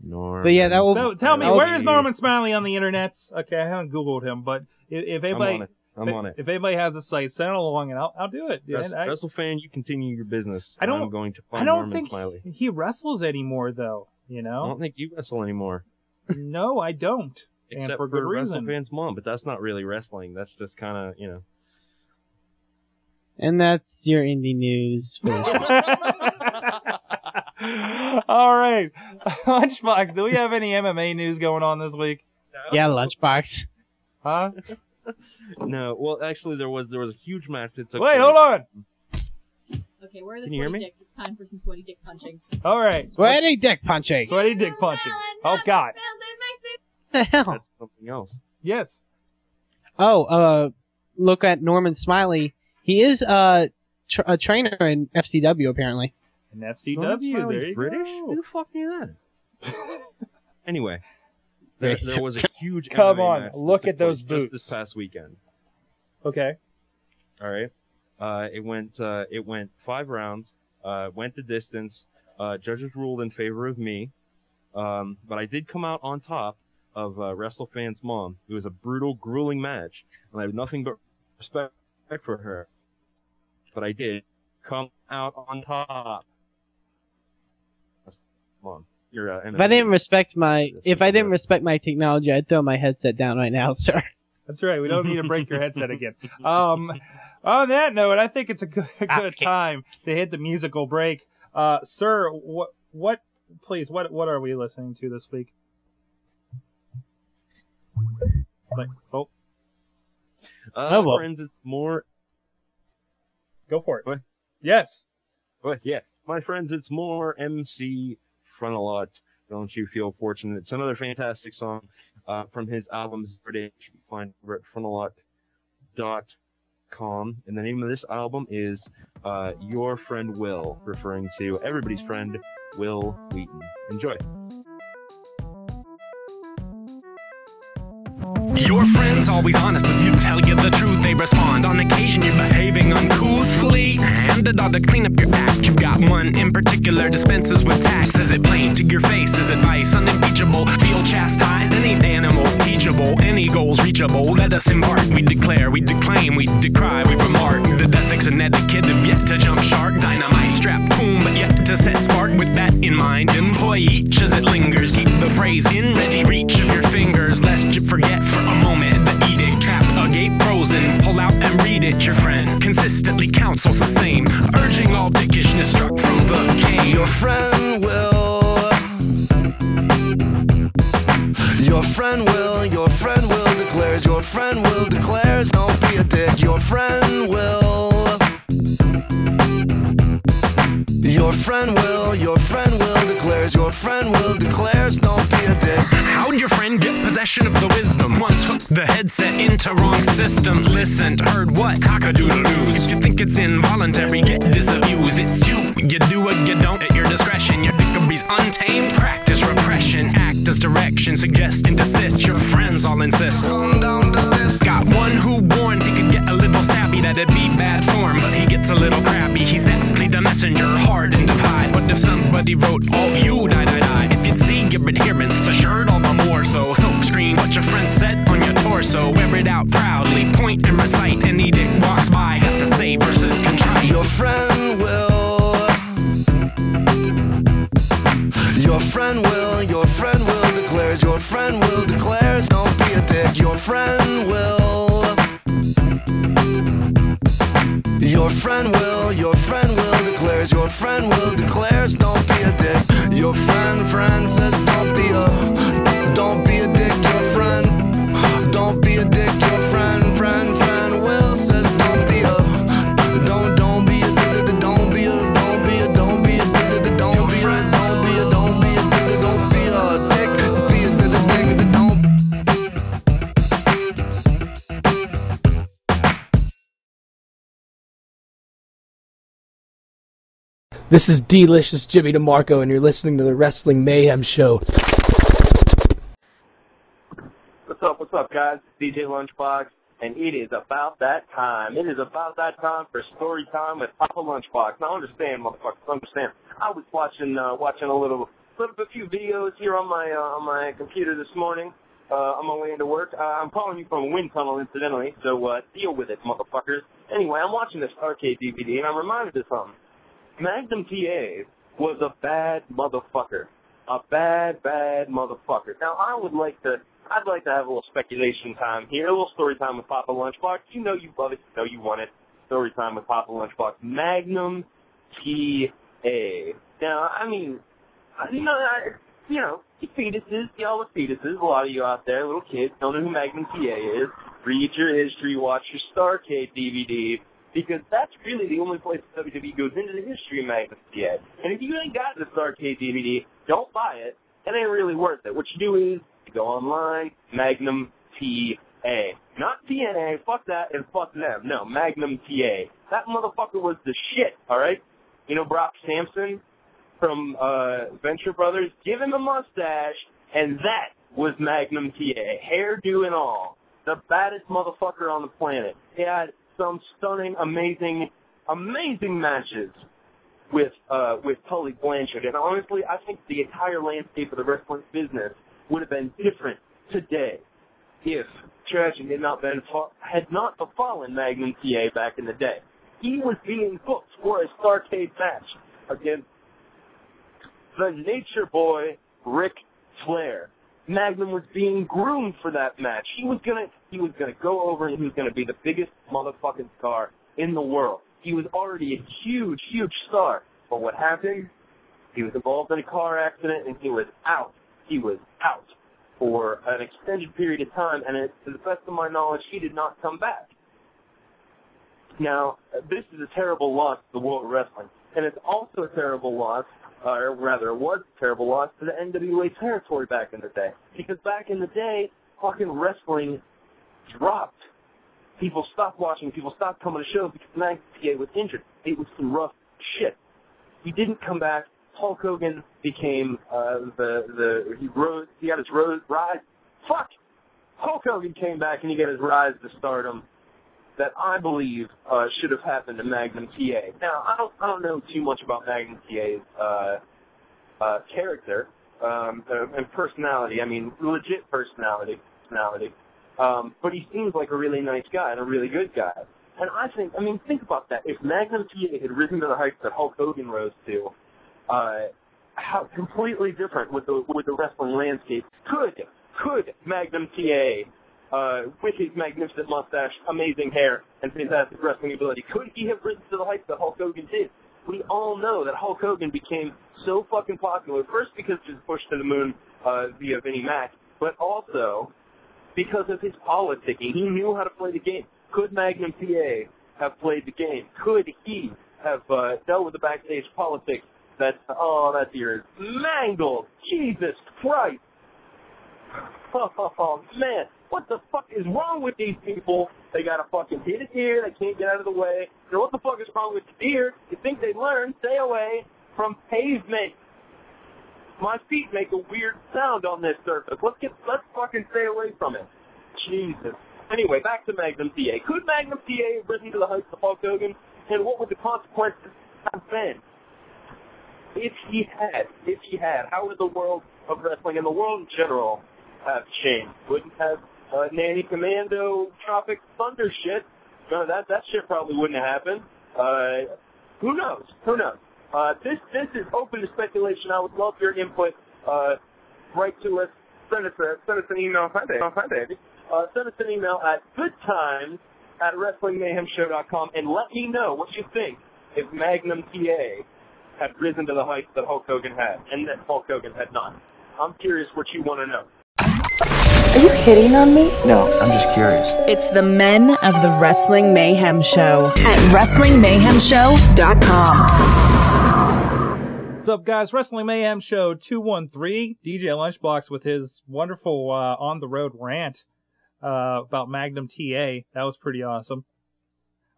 But yeah, that will. So tell me, where is Norman Smiley on the internet? Okay, I haven't Googled him, but if anybody, I'm on it. If anybody has a site, send it along, and I'll do it. WrestleFan, you continue your business. I'm going to find I don't Norman think Smiley. he wrestles anymore, though. You know. I don't think you wrestle anymore. No, I don't. Except and for good reason. WrestleFan's mom, but that's not really wrestling. That's just kind of, you know. And that's your indie news. For this All right, Lunchbox. Do we have any MMA news going on this week? Yeah, Lunchbox. Huh? No. Well, actually, there was a huge match that took. Wait, hold on. Okay, where are the Can you hear sweaty me? dicks? It's time for some sweaty dick punching. All right. Sweaty dick punching. Sweaty dick punching. Oh God. The hell? That's something else. Yes. Oh, look at Norman Smiley. He is a trainer in FCW apparently. In FCW, there you British? go. Who the fuck knew that? Anyway, there was a huge. Come MMA on, match look that at those took place boots. just this past weekend. Okay. All right. It went 5 rounds. Went the distance. Judges ruled in favor of me. But I did come out on top of WrestleFan's mom. It was a brutal, grueling match, and I have nothing but respect for her. But I did come out on top. Mom, you're If I didn't respect my technology, I'd throw my headset down right now, sir. That's right. We don't need to break your headset again. On that note, I think it's a good time to hit the musical break. Sir, what are we listening to this week? Friends, it's more. Go for it. What? Yes. What? Yeah. My friends, it's more MC Frontalot. Don't you feel fortunate? It's another fantastic song from his album Zerde. You can find it at frontalot.com. And the name of this album is Your Friend Will, referring to everybody's friend, Will Wheaton. Enjoy. Your friend's always honest with you, tell you the truth, they respond. On occasion you're behaving uncouthly, and it all to clean up your act. You've got one in particular dispenses with tact. Says it plain to your face as advice unimpeachable. Feel chastised and ain't animals teachable. Any goals reachable, let us embark. We declare, we declaim, we decry, we remark. The ethics and etiquette have yet to jump shark. Dynamite strap boom, but yet to set spark. With that in mind, employ each as it lingers. Keep the phrase in ready reach of your fingers, lest you forget for a moment the edict. Trap a gate frozen, pull out and read it. Your friend consistently counsels the same, urging all dickishness struck from the game. Your friend will, your friend will declares, your friend will declares, don't be a dick. Your friend will, your friend will declares, your friend will declares, don't be a dick. How'd your friend get possession of the wisdom? Once hooked the headset into wrong system. Listened, heard what? Cock-a-doodle-doos. If you think it's involuntary, get disabused. It's you. You do what you don't at your discretion. Your dickery's untamed. Practice repression. Act as direction. Suggest and desist. Your friends all insist. Got one who warns he could get a little stabby. That'd be bad form, but he gets a little crabby. He's aptly the messenger, hardened of hide. What if somebody wrote all you die? If you'd see your adherence assured all the more so. Silk screen what your friend said on your torso. Wear it out proudly, point and recite. An edict walks by, got to say versus contrite. Your friend will, your friend will declares, your friend will declares, don't be a dick. Your friend will, your friend will declares, your friend will declares, don't be a dick. Your friend says don't be a dick. Your friend, don't be a dick. Your friend will says don't be a dick. Don't be a dick. Don't be a dick. Don't be a dick. Don't be a dick. Don't. This is Delicious Jimmy DeMarco, and you're listening to the Wrestling Mayhem Show. What's up, guys? It's DJ Lunchbox, and it is about that time. It is about that time for story time with Papa Lunchbox. Now, understand, motherfuckers, understand. I was watching a few videos here on my computer this morning on my way into work. I'm calling you from a wind tunnel, incidentally, so deal with it, motherfuckers. Anyway, I'm watching this arcade DVD, and I'm reminded of something. Magnum TA was a bad motherfucker. A bad motherfucker. Now, I'd like to have a little speculation time here, a little story time with Papa Lunchbox. You know you love it, you know you want it. Story time with Papa Lunchbox. Magnum TA. Now, I mean, you fetuses, y'all are fetuses. A lot of you out there, little kids, don't know who Magnum TA is. Read your history, watch your Starcade DVD. Because that's really the only place WWE goes into the history of Magnum TA. And if you ain't got this arcade DVD, don't buy it. It ain't really worth it. What you do is you go online, Magnum TA. Not TNA, fuck that, and fuck them. No, Magnum TA. That motherfucker was the shit, alright? You know Brock Sampson from Venture Brothers? Give him a mustache, and that was Magnum TA. Hairdo and all. The baddest motherfucker on the planet. He had some stunning, amazing matches with Tully Blanchard. And honestly, I think the entire landscape of the wrestling business would have been different today if tragedy had not befallen Magnum TA back in the day. He was being booked for a Starcade match against the Nature Boy Ric Flair. Magnum was being groomed for that match. He was gonna go over and he was gonna be the biggest motherfucking star in the world. He was already a huge star. But what happened? He was involved in a car accident and he was out. He was out for an extended period of time, and to the best of my knowledge, he did not come back. Now, this is a terrible loss to the world of wrestling, and it's also a terrible loss, or rather, it was a terrible loss to the NWA territory back in the day. Because back in the day, fucking wrestling dropped. People stopped watching, people stopped coming to shows because Magnum TA was injured. It was some rough shit. He didn't come back. Hulk Hogan became he got his rise. Fuck! Hulk Hogan came back and he got his rise to stardom. that I believe should have happened to Magnum TA. Now, I don't know too much about Magnum TA's character and personality. I mean, legit personality. But he seems like a really nice guy and a really good guy. And think about that. If Magnum TA had risen to the heights that Hulk Hogan rose to, how completely different with the wrestling landscape could Magnum TA, with his magnificent mustache, amazing hair, and fantastic wrestling ability, could he have risen to the heights that Hulk Hogan did? We all know that Hulk Hogan became so fucking popular, first because he was pushed to the moon via Vinnie Mac, but also because of his politicking. He knew how to play the game. Could Magnum TA have played the game? Could he have dealt with the backstage politics that ear is mangled? Jesus Christ. Oh, man. What the fuck is wrong with these people? They got a fucking hit a deer. They can't get out of the way. And what the fuck is wrong with the deer? You think they learn? Stay away from pavement. My feet make a weird sound on this surface. Let's fucking stay away from it. Jesus. Anyway, back to Magnum TA. Could Magnum TA have risen to the heights of Hulk Hogan? And what would the consequences have been? If he had, how would the world of wrestling and the world in general have changed? Wouldn't have Nanny Commando, Tropic Thunder shit. No, that shit probably wouldn't have happened. Who knows? This is open to speculation. I would love your input. Write to us. Send us an email. Hi, baby. Send us an email at goodtimes@wrestlingmayhemshow.com and let me know what you think if Magnum TA had risen to the heights that Hulk Hogan had and that Hulk Hogan had not. I'm curious what you want to know. Are you hitting on me? No, I'm just curious. It's the men of the Wrestling Mayhem Show at WrestlingMayhemShow.com. What's up, guys? Wrestling Mayhem Show 213. DJ Lunchbox with his wonderful on-the-road rant about Magnum TA. That was pretty awesome.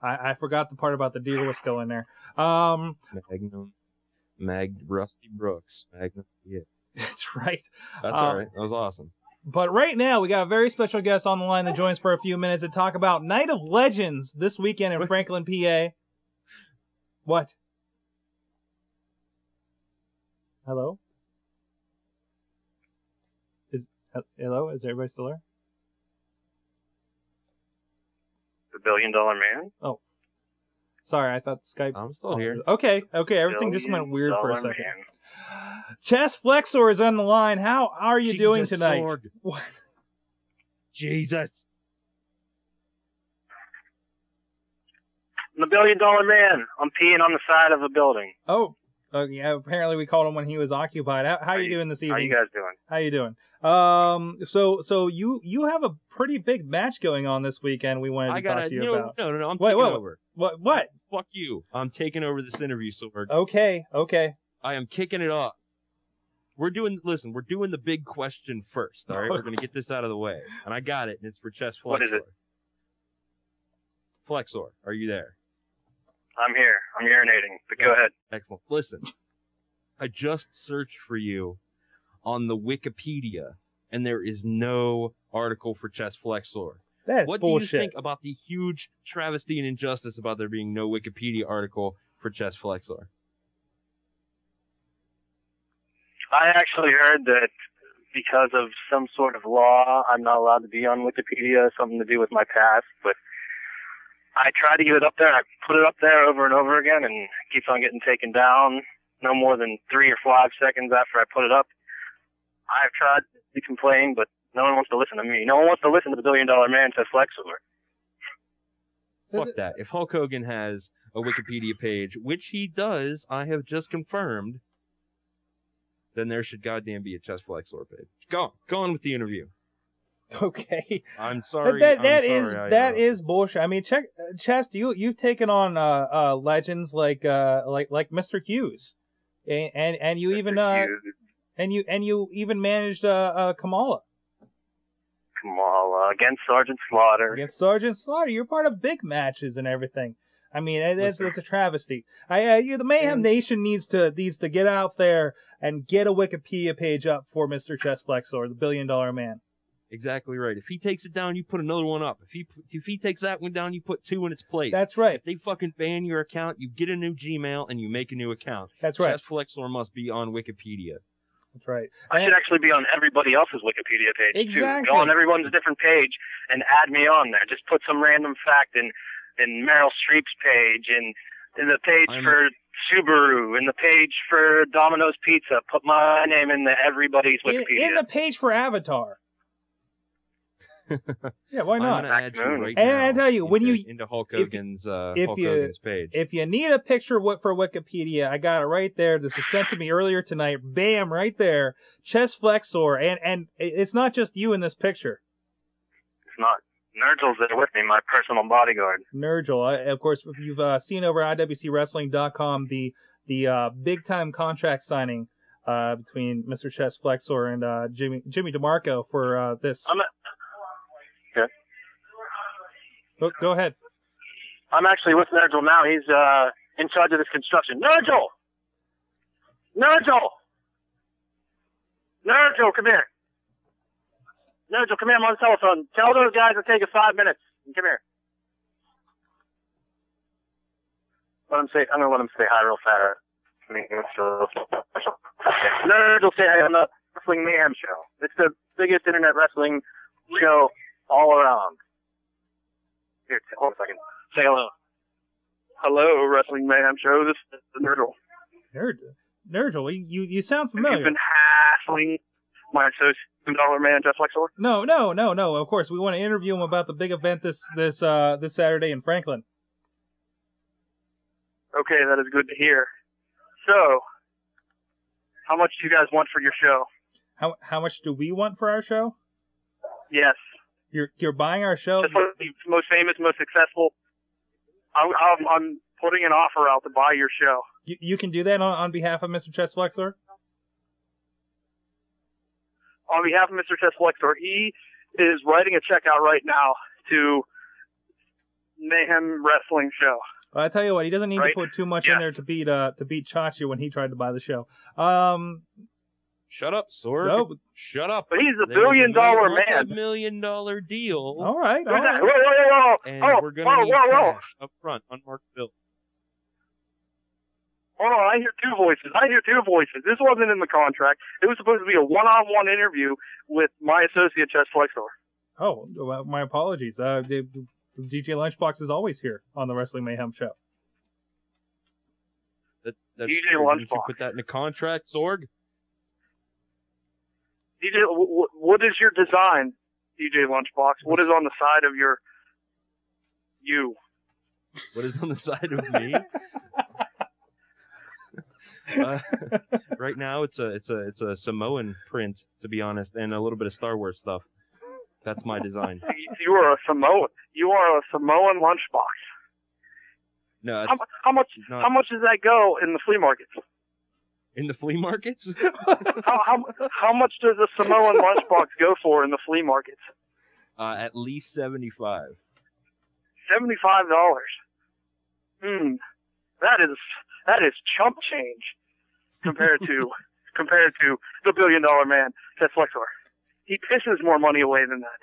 I forgot the part about the deer was still in there. Rusty Brooks. Magnum TA. That's right. That's all right. That was awesome. But right now, we got a very special guest on the line that joins for a few minutes to talk about Night of Legends this weekend in Franklin, PA. What? Hello? Hello? Is everybody still there? The $1 billion man? Oh. Sorry, I thought Skype... I'm still here. Okay, everything just went weird for a $1 billion second. man. Chess Flexor is on the line. How are you doing tonight? Sorg. What? Jesus. I'm the $1 billion man. I'm peeing on the side of a building. Oh, yeah. Apparently, we called him when he was occupied. How are you doing this evening? How you guys doing? How you doing? So you have a pretty big match going on this weekend. We wanted to talk to you about. No. I'm taking over. What? Fuck you. I'm taking over this interview, Sorg. Okay. I am kicking it off. We're doing the big question first, all right? We're going to get this out of the way. And I got it, and it's for Chess Flexor. What is it? Flexor, are you there? I'm here. I'm urinating, but go ahead. Excellent. Listen, I just searched for you on the Wikipedia, and there is no article for Chess Flexor. That's what bullshit. do you think about the huge travesty and injustice about there being no Wikipedia article for Chess Flexor? I actually heard that because of some sort of law, I'm not allowed to be on Wikipedia, something to do with my past, but I tried to get it up there. I put it up there over and over again, and it keeps on getting taken down no more than 3 or 5 seconds after I put it up. I've tried to complain, but no one wants to listen to me. No one wants to listen to the $1 billion man, Chess Flexor. Fuck that. If Hulk Hogan has a Wikipedia page, which he does, I have just confirmed, then there should goddamn be a Chess Flexor page. Go on with the interview. Okay. I'm sorry. That is bullshit. I mean, Chess, you've taken on legends like Mr. Hughes, and you even and you even managed Kamala. Kamala against Sergeant Slaughter. You're part of big matches and everything. I mean, it's a travesty. The Mayhem Nation needs to get out there and get a Wikipedia page up for Mr. Chess Flexor, the $1 billion man. Exactly right. If he takes it down, you put another one up. If he takes that one down, you put 2 in its place. That's right. If they fucking ban your account, you get a new Gmail and you make a new account. That's right. Chess Flexor must be on Wikipedia. That's right. I should actually be on everybody else's Wikipedia page Exactly. too. Go on everyone's different page and add me on there. Just put some random fact in Meryl Streep's page and in the page for Subaru, in the page for Domino's Pizza. Put my name in everybody's Wikipedia. In the page for Avatar. Yeah, why not? I'm gonna add you right and now I tell you, when you into Hulk Hogan's page. If you need a picture for Wikipedia, I got it right there. This was sent to me earlier tonight. Bam, right there. Chess Flexor, and it's not just you in this picture. It's not. Nurgle's there with me, my personal bodyguard. Nurgle, of course, if you've seen over at IWCWrestling.com the big time contract signing between Mr. Chess Flexor and Jimmy DeMarco for this. Okay. Go ahead. I'm actually with Nurgle now. He's in charge of this construction. Nurgle! Nurgle! Nurgle, come here. Nurgle, come here. I'm on the telephone. Tell those guys to take us 5 minutes. Come here. I'm gonna let him say hi real fast. Nurgle, say hi on the Wrestling Mayhem Show. It's the biggest internet wrestling show all around. Here, hold a second. Say hello. Hello, Wrestling Mayhem Show. This is Nurgle. Nurgle, you sound familiar. You've been hassling my associate $2 man, Jeff Flexor? No. Of course, we want to interview him about the big event this Saturday in Franklin. Okay, that is good to hear. So, how much do you guys want for your show? How much do we want for our show? Yes. You're buying our show? Just the most famous, most successful. I'm putting an offer out to buy your show. You can do that on behalf of Mr. Chess Flexor? On behalf of Mr. Chess Flexor, he is writing a check out right now to Mayhem Wrestling Show. Well, I tell you what, he doesn't need to put too much in there to beat Chachi when he tried to buy the show. Shut up, Sorg. No. Shut up. But he's a $1 billion man. $1 million deal. All right. Whoa. And we're going to need cash up front, unmarked bill. Hold on, I hear two voices. This wasn't in the contract. It was supposed to be a one-on-one interview with my associate, Chess Flexor. Oh, well, my apologies. DJ Lunchbox is always here on the Wrestling Mayhem Show. That's DJ true. Lunchbox. You should put that in the contract, Sorg. DJ, what is your design, DJ Lunchbox? What is on the side of you? What is on the side of me? Right now, it's a Samoan print, to be honest, and a little bit of Star Wars stuff. That's my design. You are a Samoan. You are a Samoan lunchbox. No. How much does that go in the flea markets? In the flea markets? how much does a Samoan lunchbox go for in the flea markets? At least $75. $75. That is chump change compared to the $1 billion man, Chess Flexor. He pisses more money away than that.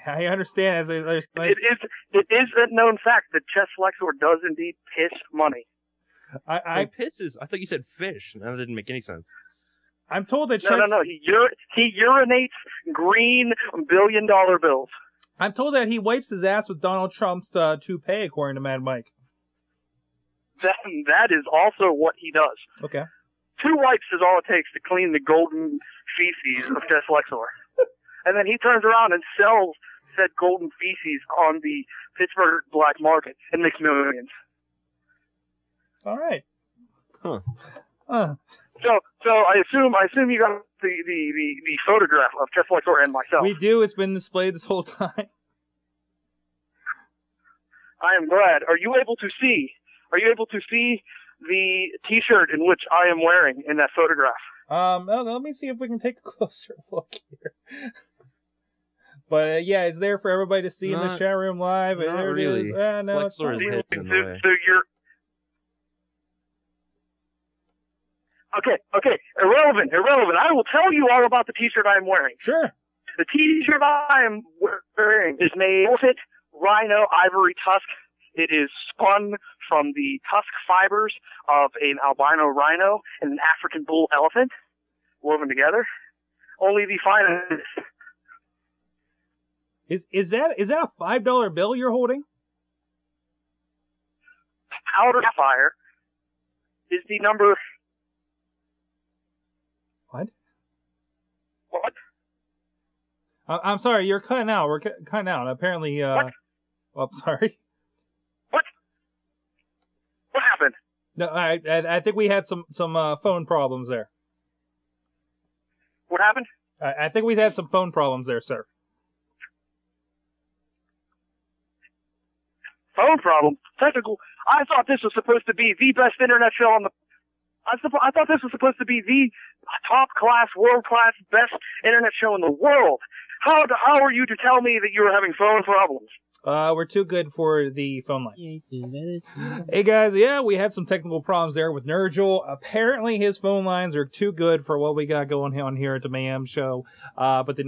I understand. It is a known fact that Chess Flexor does indeed piss money. I pisses. I thought you said fish. That didn't make any sense. I'm told that No. He urinates green $1 billion bills. I'm told that he wipes his ass with Donald Trump's toupee, according to Mad Mike. That is also what he does. Okay. 2 wipes is all it takes to clean the golden feces of Chess Flexor. And then he turns around and sells said golden feces on the Pittsburgh black market and makes millions. All right. Huh. So I assume you got the photograph of Chess Flexor and myself. We do. It's been displayed this whole time. I am glad. Are you able to see the T-shirt in which I am wearing in that photograph? Let me see if we can take a closer look here. But yeah, it's there for everybody to see in the chat room live. Not there really. it is. No, it's not. So you're okay. Irrelevant. I will tell you all about the T-shirt I am wearing. Sure. The t-shirt I am wearing is made elephant, rhino, ivory tusk. It is spun from the tusk fibers of an albino rhino and an African bull elephant woven together. Only the finest. Is that a $5 bill you're holding? Powder Sapphire is the number. What? What? I'm sorry, you're cutting out. We're cutting out. Apparently, What? Oh, I'm sorry. What happened? No, I think we had some phone problems there. What happened? I think we had some phone problems there, sir. Phone problem? Technical? I thought this was supposed to be the best internet show on the. I thought this was supposed to be the top class, world class, best internet show in the world. How are you to tell me that you were having phone problems? We're too good for the phone lines. Hey guys, yeah, we had some technical problems there with Nurgle. Apparently his phone lines are too good for what we got going on here at the Mayhem Show. But the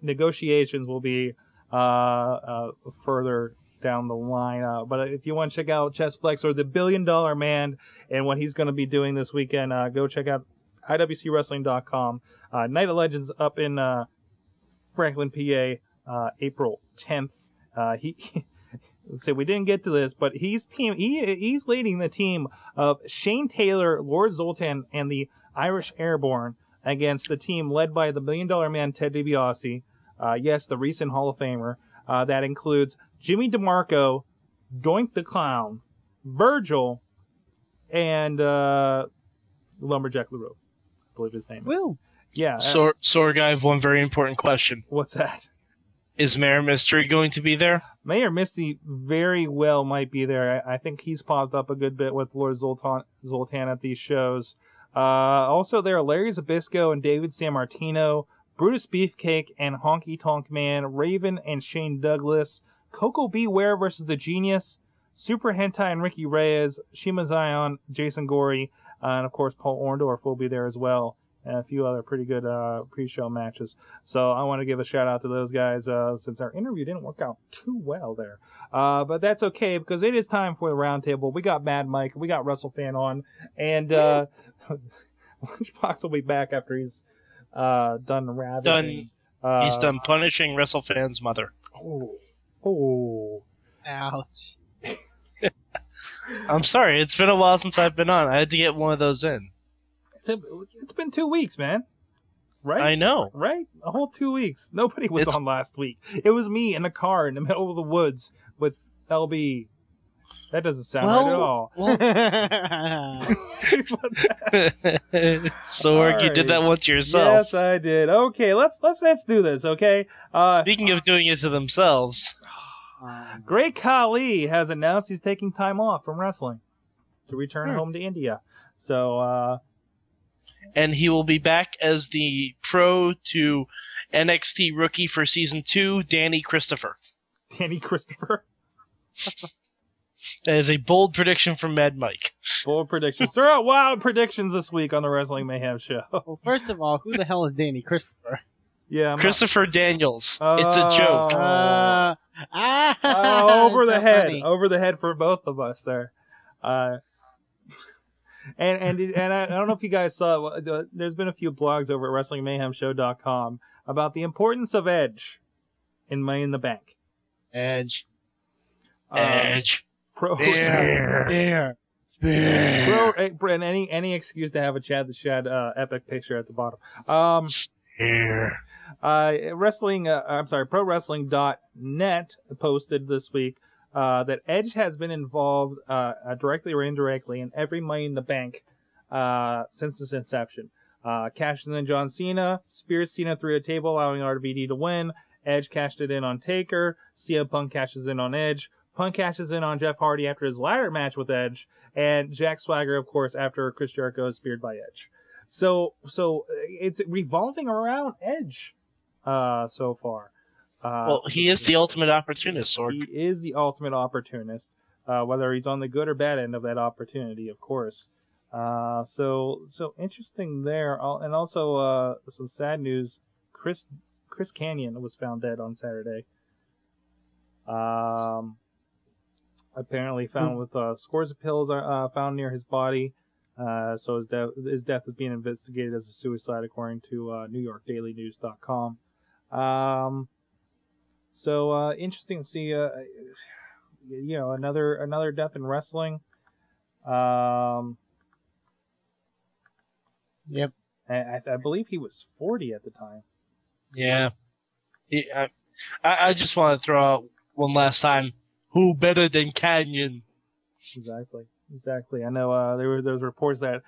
negotiations will be further down the line. But if you want to check out Chess Flex or the $1 Billion Man and what he's going to be doing this weekend, go check out IWCWrestling.com. Night of Legends up in Franklin, PA, April 10th. We didn't get to this, but he's leading the team of Shane Taylor, Lord Zoltan, and the Irish Airborne against the team led by the $1 Billion Man Ted DiBiase. Yes, the recent Hall of Famer. That includes Jimmy DeMarco, Doink the Clown, Virgil, and Lumberjack LaRue, I believe his name is. Yeah. Sorg, I have one very important question. What's that? Is Mayor Mystery going to be there? Mayor Misty very well might be there. I think he's popped up a good bit with Lord Zoltan at these shows. Also there are Larry Zbyszko and David Sammartino, Brutus Beefcake and Honky Tonk Man, Raven and Shane Douglas, Coco Beware versus the Genius, Super Hentai and Ricky Reyes, Shima Zion, Jason Gorey, and of course Paul Orndorff will be there as well. And a few other pretty good pre-show matches. So I want to give a shout out to those guys since our interview didn't work out too well there. But that's okay because it is time for the roundtable. We got Mad Mike, we got WrestleFan on, and Lunchbox will be back after he's done rather. He's done punishing WrestleFan's mother. Oh. Ouch. I'm sorry, it's been a while since I've been on. I had to get one of those in. It's been 2 weeks, man. Right? I know. Right? A whole 2 weeks. Nobody was on last week. It was me in a car in the middle of the woods with LB. That doesn't sound right at all. Sorg, you did that one to yourself. Yes, I did. Okay, let's do this, okay? Speaking of doing it to themselves. Great Khali has announced he's taking time off from wrestling to return home to India. So, and he will be back as the pro to NXT rookie for season 2, Danny Christopher. Danny Christopher? That is a bold prediction from Mad Mike. Bold predictions. There are wild predictions this week on the Wrestling Mayhem Show. Well, first of all, who the hell is Danny Christopher? Yeah, Christopher Daniels. It's a joke. Over the head. Funny. Over the head for both of us there. And I don't know if you guys saw, there's been a few blogs over at WrestlingMayhemShow.com about the importance of Edge in Money in the Bank. Edge. Pro. Spear. Pro, and any excuse to have a Chad the Shad epic picture at the bottom. ProWrestling.net posted this week that Edge has been involved directly or indirectly in every Money in the Bank since its inception. Cashed in John Cena, Spears Cena through a table, allowing RVD to win. Edge cashed it in on Taker. CM Punk cashes in on Edge. Punk cashes in on Jeff Hardy after his ladder match with Edge. And Jack Swagger, of course, after Chris Jericho is speared by Edge. So it's revolving around Edge so far. Well, he is the ultimate opportunist, Sorg. He is the ultimate opportunist, whether he's on the good or bad end of that opportunity, of course. So interesting there. And also some sad news. Chris Chris Kanyon was found dead on Saturday. Apparently found with scores of pills found near his body. So his death is being investigated as a suicide, according to NewYorkDailyNews.com. So interesting to see, another death in wrestling. Yep. I believe he was 40 at the time. Yeah. I just want to throw out one last time. Who better than Canyon? Exactly. I know there was reports that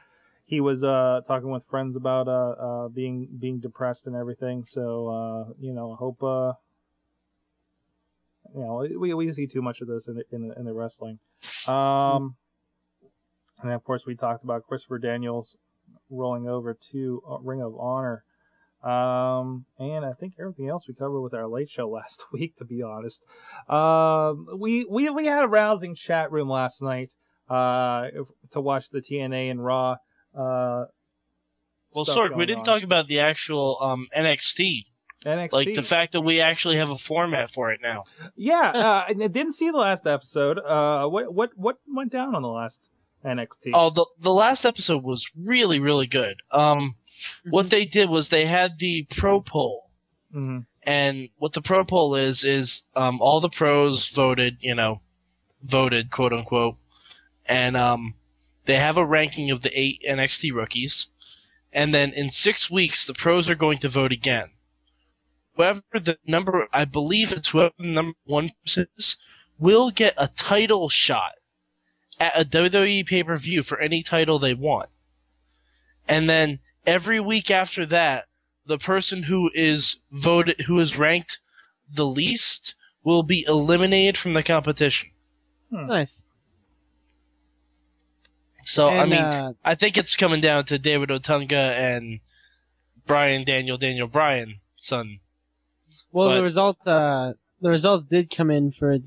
he was talking with friends about being depressed and everything. So I hope we see too much of this in the wrestling. And of course we talked about Christopher Daniels rolling over to Ring of Honor. And I think everything else we covered with our late show last week, to be honest. We had a rousing chat room last night to watch the TNA and Raw. Well, Sorg, we didn't talk about the actual NXT. Like the fact that we actually have a format for it now. Yeah, I didn't see the last episode. What went down on the last NXT? Oh, the last episode was really, really good. What they did was they had the pro poll. Mm-hmm. And what the pro poll is all the pros voted, quote unquote. And they have a ranking of the 8 NXT rookies. And then in 6 weeks, the pros are going to vote again. Whoever the number, I believe it's whoever the number 1 is, will get a title shot at a WWE pay-per-view for any title they want. And then every week after that, the person who is ranked the least will be eliminated from the competition. Nice. So, I think it's coming down to David Otunga and Daniel Bryan, son. Well, the results did come in for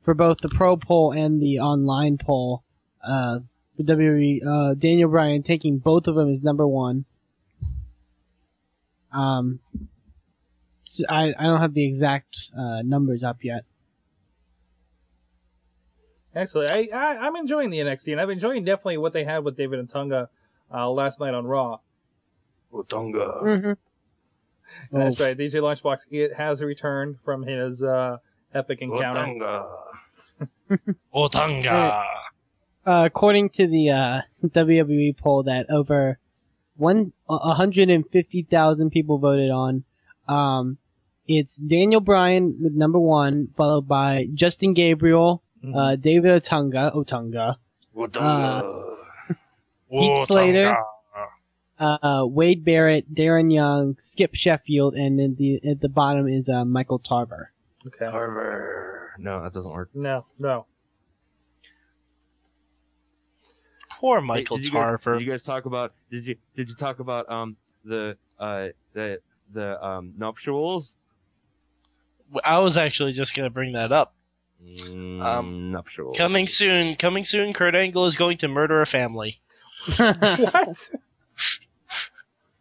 for both the pro poll and the online poll. The WWE, Daniel Bryan taking both of them as number 1. So I don't have the exact numbers up yet. Actually, I'm enjoying the NXT, and I'm enjoying definitely what they had with David Otunga last night on Raw. Otunga. Mm-hmm. That's right. DJ Lunchbox has returned from his epic encounter. Otunga. According to the WWE poll that over 150,000 people voted on, it's Daniel Bryan with number 1, followed by Justin Gabriel, David Otunga, Heath Slater, Wade Barrett, Darren Young, Skip Sheffield, and then at the bottom is Michael Tarver. Okay. Tarver. No, that doesn't work. No. Poor Michael Tarver. Did you guys talk about? Did you talk about the nuptials? I was actually just gonna bring that up. Nuptials. Coming soon. Kurt Angle is going to murder a family. What?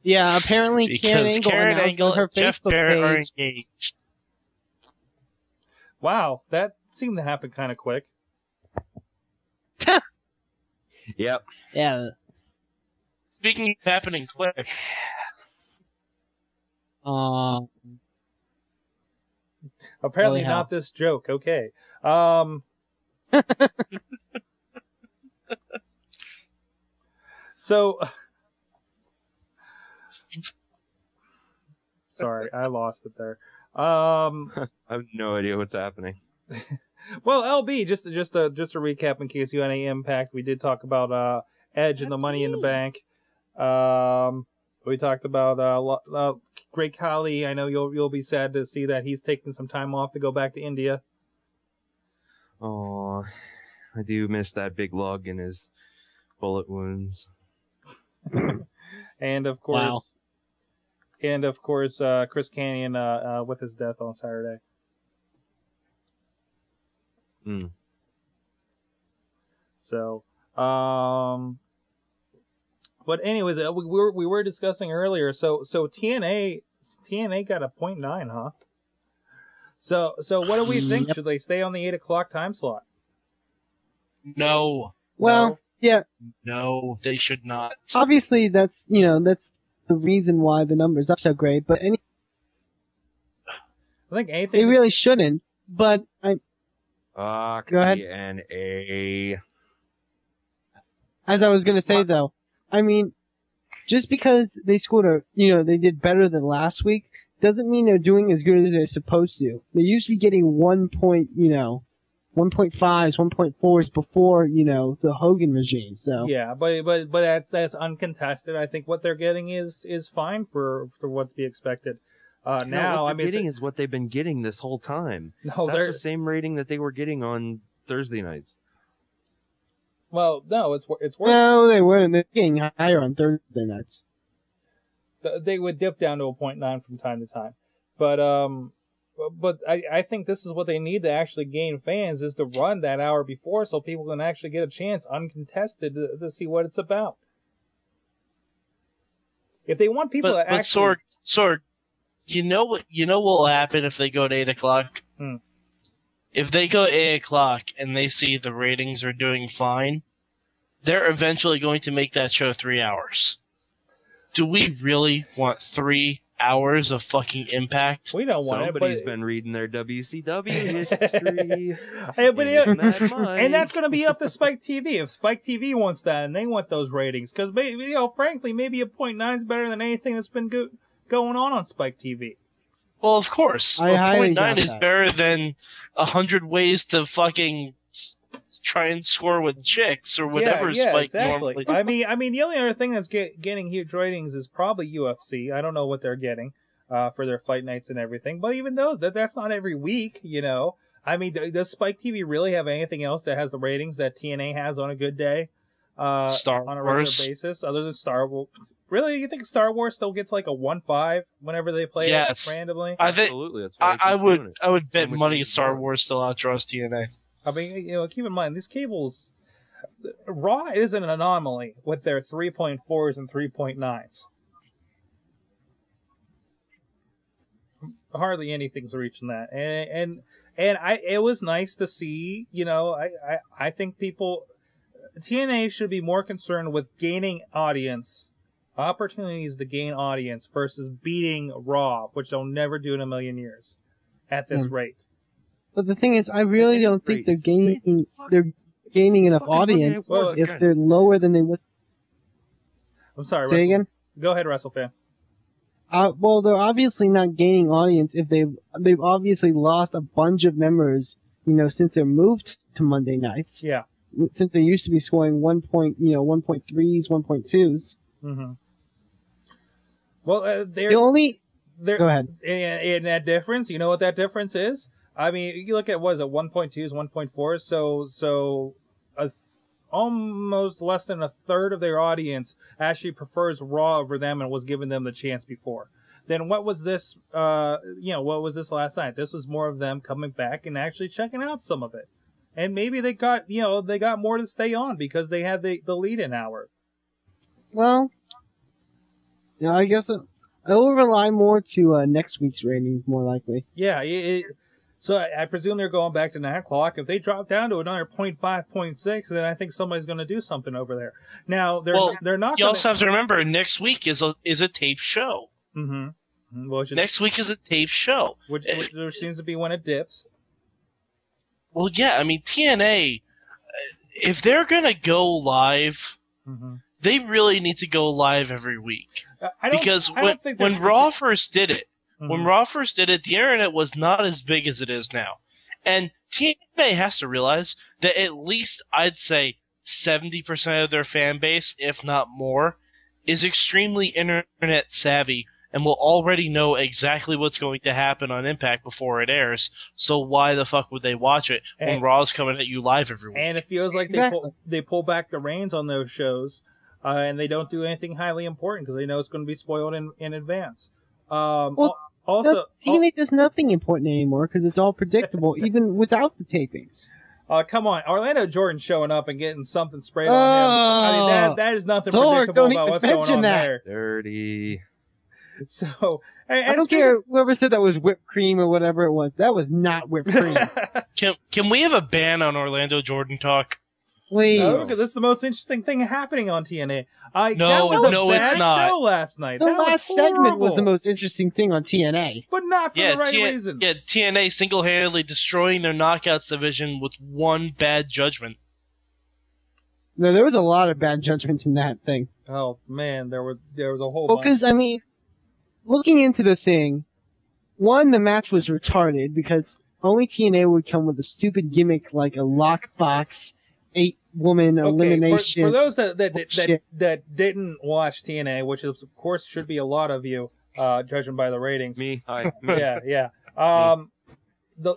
Yeah, apparently Because Karen Angle on her and Jeff Facebook Jarrett are page. engaged. Wow, that seemed to happen kind of quick. Yep. Yeah. Speaking of happening quick. Apparently Holy hell. not this joke. Okay. So, sorry, I lost it there. I have no idea what's happening. Well, LB, just to recap in case you had any impact, we did talk about Edge and the Money in the Bank. We talked about Great Khali. I know you'll be sad to see that he's taking some time off to go back to India. Oh, I do miss that big lug in his bullet wounds. And of course, Chris Kanyon with his death on Saturday. So, but anyways, we were discussing earlier. So TNA TNA got a 0.9, huh? So what do we think? Should they stay on the 8 o'clock time slot? No. Well, yeah. No, they should not. Obviously, that's the reason why the numbers are so great. But I think anything they really shouldn't. But Go ahead. TNA. As I was gonna say though, I mean, just because they scored they did better than last week, doesn't mean they're doing as good as they're supposed to. They used to be getting 1.5s, 1.4s before, the Hogan regime. So yeah, but that's uncontested. I think what they're getting is fine for what to be expected. Now, what they're getting is what they've been getting this whole time. No, that's they're the same rating that they were getting on Thursday nights. Well, no, it's worse. No, they weren't. They're getting higher on Thursday nights. They would dip down to a 0.9 from time to time, but I think this is what they need to actually gain fans, is to run that hour before so people can actually get a chance uncontested to see what it's about. If they want people to actually... Sorg, you know what will happen if they go to 8 o'clock? If they go 8 o'clock and they see the ratings are doing fine, they're eventually going to make that show 3 hours. Do we really want 3 hours of fucking Impact? We don't want Somebody's been reading their WCW history. And that's going to be up to Spike TV. If Spike TV wants that and they want those ratings, because frankly, maybe a 0.9 is better than anything that's been going on Spike TV. Well, of course. I highly 0.9 doubt is that. better than 100 ways to fucking try and score with chicks or whatever Spike exactly. normally. I mean, the only other thing that's getting huge ratings is probably UFC. I don't know what they're getting for their fight nights and everything, but even those, that's not every week, I mean, does Spike TV really have anything else that has the ratings that TNA has on a good day? Star on a regular Wars. basis, other than Star Wars. Really, you think Star Wars still gets like a 1.5 whenever they play it randomly? I think Absolutely. That's why I would bet money Star Wars still outdraws TNA. I mean, keep in mind, these cables, Raw is an anomaly with their 3.4s and 3.9s. Hardly anything's reaching that, and it was nice to see. I think TNA should be more concerned with gaining opportunities to gain audience versus beating Raw, which they'll never do in a million years at this rate. But the thing is, I really don't think they're gaining enough audience if they're lower than they would. I'm sorry. Say again? Go ahead, WrestleFan. Well, they're obviously not gaining audience if they've obviously lost a bunch of members, since they're moved to Monday nights. Yeah. Since they used to be scoring 1.3s, 1.2s. Mm-hmm. Well, Go ahead. In that difference, you know what that difference is? I mean, you look at 1.2s, 1.4s, so almost less than a third of their audience actually prefers Raw over them and was giving them the chance before. Then what was this? What was this last night? This was more of them coming back and actually checking out some of it, and maybe they got more to stay on because they had the lead-in hour. Well, I guess I will rely more to next week's ratings, more likely. Yeah, so I presume they're going back to 9 o'clock. If they drop down to another 0.5, 0.6, then I think somebody's going to do something over there. Now, they're not. You also have to remember, next week is a taped show. Mm-hmm. Next week is a taped show. Which there seems to be when it dips. Well, yeah, I mean, TNA, if they're going to go live, they really need to go live every week. Because when Raw first did it, the internet was not as big as it is now. And TNA has to realize that at least, I'd say, 70% of their fan base, if not more, is extremely internet savvy and will already know exactly what's going to happen on Impact before it airs. So why the fuck would they watch it when Raw's coming at you live every week? And it feels like they pull back the reins on those shows, and they don't do anything highly important because they know it's going to be spoiled in advance. Also, TNA does nothing important anymore because it's all predictable, even without the tapings. Come on, Orlando Jordan showing up and getting something sprayed on him. I mean, that is nothing Sorg, predictable about what's going on there. Dirty. So, I don't care whoever said that was whipped cream or whatever it was. That was not whipped cream. Can we have a ban on Orlando Jordan talk? Please. No, because that's the most interesting thing happening on TNA. That No, was a no, bad it's not. show last night. The That last was segment was horrible. the most interesting thing on TNA. But not for the right reasons. Yeah, TNA single-handedly destroying their knockouts division with one bad judgment. No, there was a lot of bad judgments in that thing. Oh man, there was a whole Well, bunch. because, I mean, looking into the thing, one, the match was retarded because only TNA would come with a stupid gimmick like a lockbox, 8-woman elimination. For those that didn't watch TNA, which of course should be a lot of you, judging by the ratings. Me, hi. Yeah.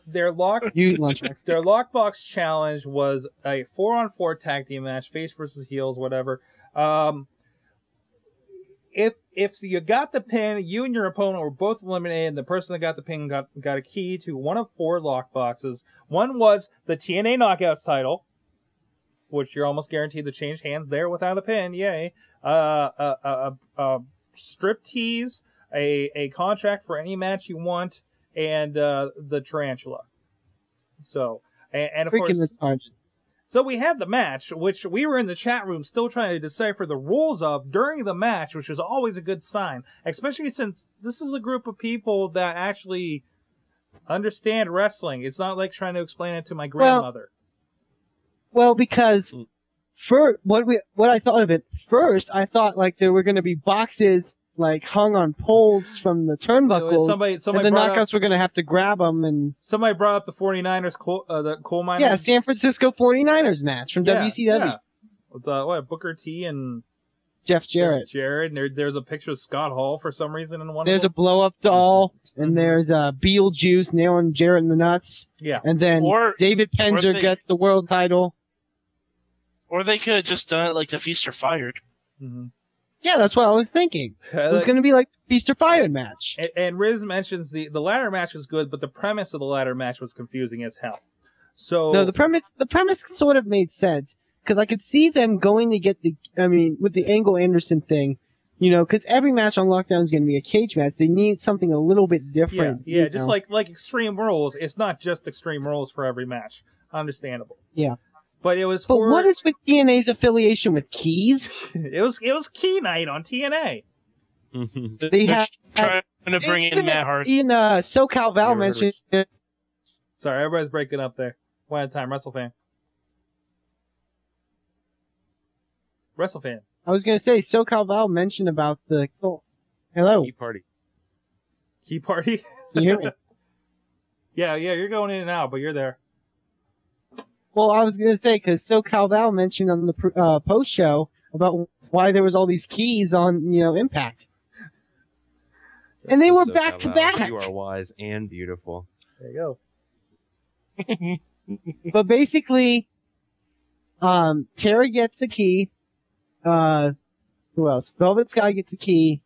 Their lockbox challenge was a 4-on-4 tag team match, face versus heels, whatever. If you got the pin, you and your opponent were both eliminated. The person that got the pin got a key to one of 4 lockboxes. One was the TNA Knockouts title, which you're almost guaranteed to change hands there without a pin. Yay! A strip tease, a contract for any match you want, and the tarantula. So, and of Freaking course, retarded. so we had the match, which we were in the chat room still trying to decipher the rules of during the match, which is always a good sign, especially since this is a group of people that actually understand wrestling. It's not like trying to explain it to my grandmother. Well, because for what I thought of it first, I thought like there were going to be boxes like hung on poles from the turnbuckles, Somebody and the brought knockouts were going to have to grab them. And somebody brought up the 49ers, the coal miners. yeah, San Francisco 49ers match from WCW. Yeah. With Booker T and Jeff Jarrett. And there's a picture of Scott Hall for some reason in one. There's a of them. blow up doll, and there's Beetlejuice nailing Jarrett in the nuts. Yeah, and then David Penzer gets the world title. Or they could have just done it like the Feast or Fired. Mm-hmm. Yeah, that's what I was thinking. It was going to be like the Feast or Fired match. And Riz mentions the ladder match was good, but the premise of the ladder match was confusing as hell. So no, the premise sort of made sense because I could see them going to get with the Angle Anderson thing, because every match on Lockdown is going to be a cage match. They need something a little bit different. Yeah, just like Extreme Rules, it's not just Extreme Rules for every match. Understandable. Yeah. But it was But for what is with TNA's affiliation with Keys? it was Key Night on TNA. They have trying to bring in Matt Hardy. In SoCal Val mentioned. Sorry, everybody's breaking up there. One at a time. WrestleFan. WrestleFan. I was going to say SoCal Val mentioned about the hello Key Party. Key Party. Can you hear me? Yeah, you're going in and out, but you're there. Well, I was going to say, because SoCal Val mentioned on the post show about why there was all these keys on, Impact. And they were back to back. You are wise and beautiful. There you go. But basically, Tara gets a key. Who else? Velvet Sky gets a key.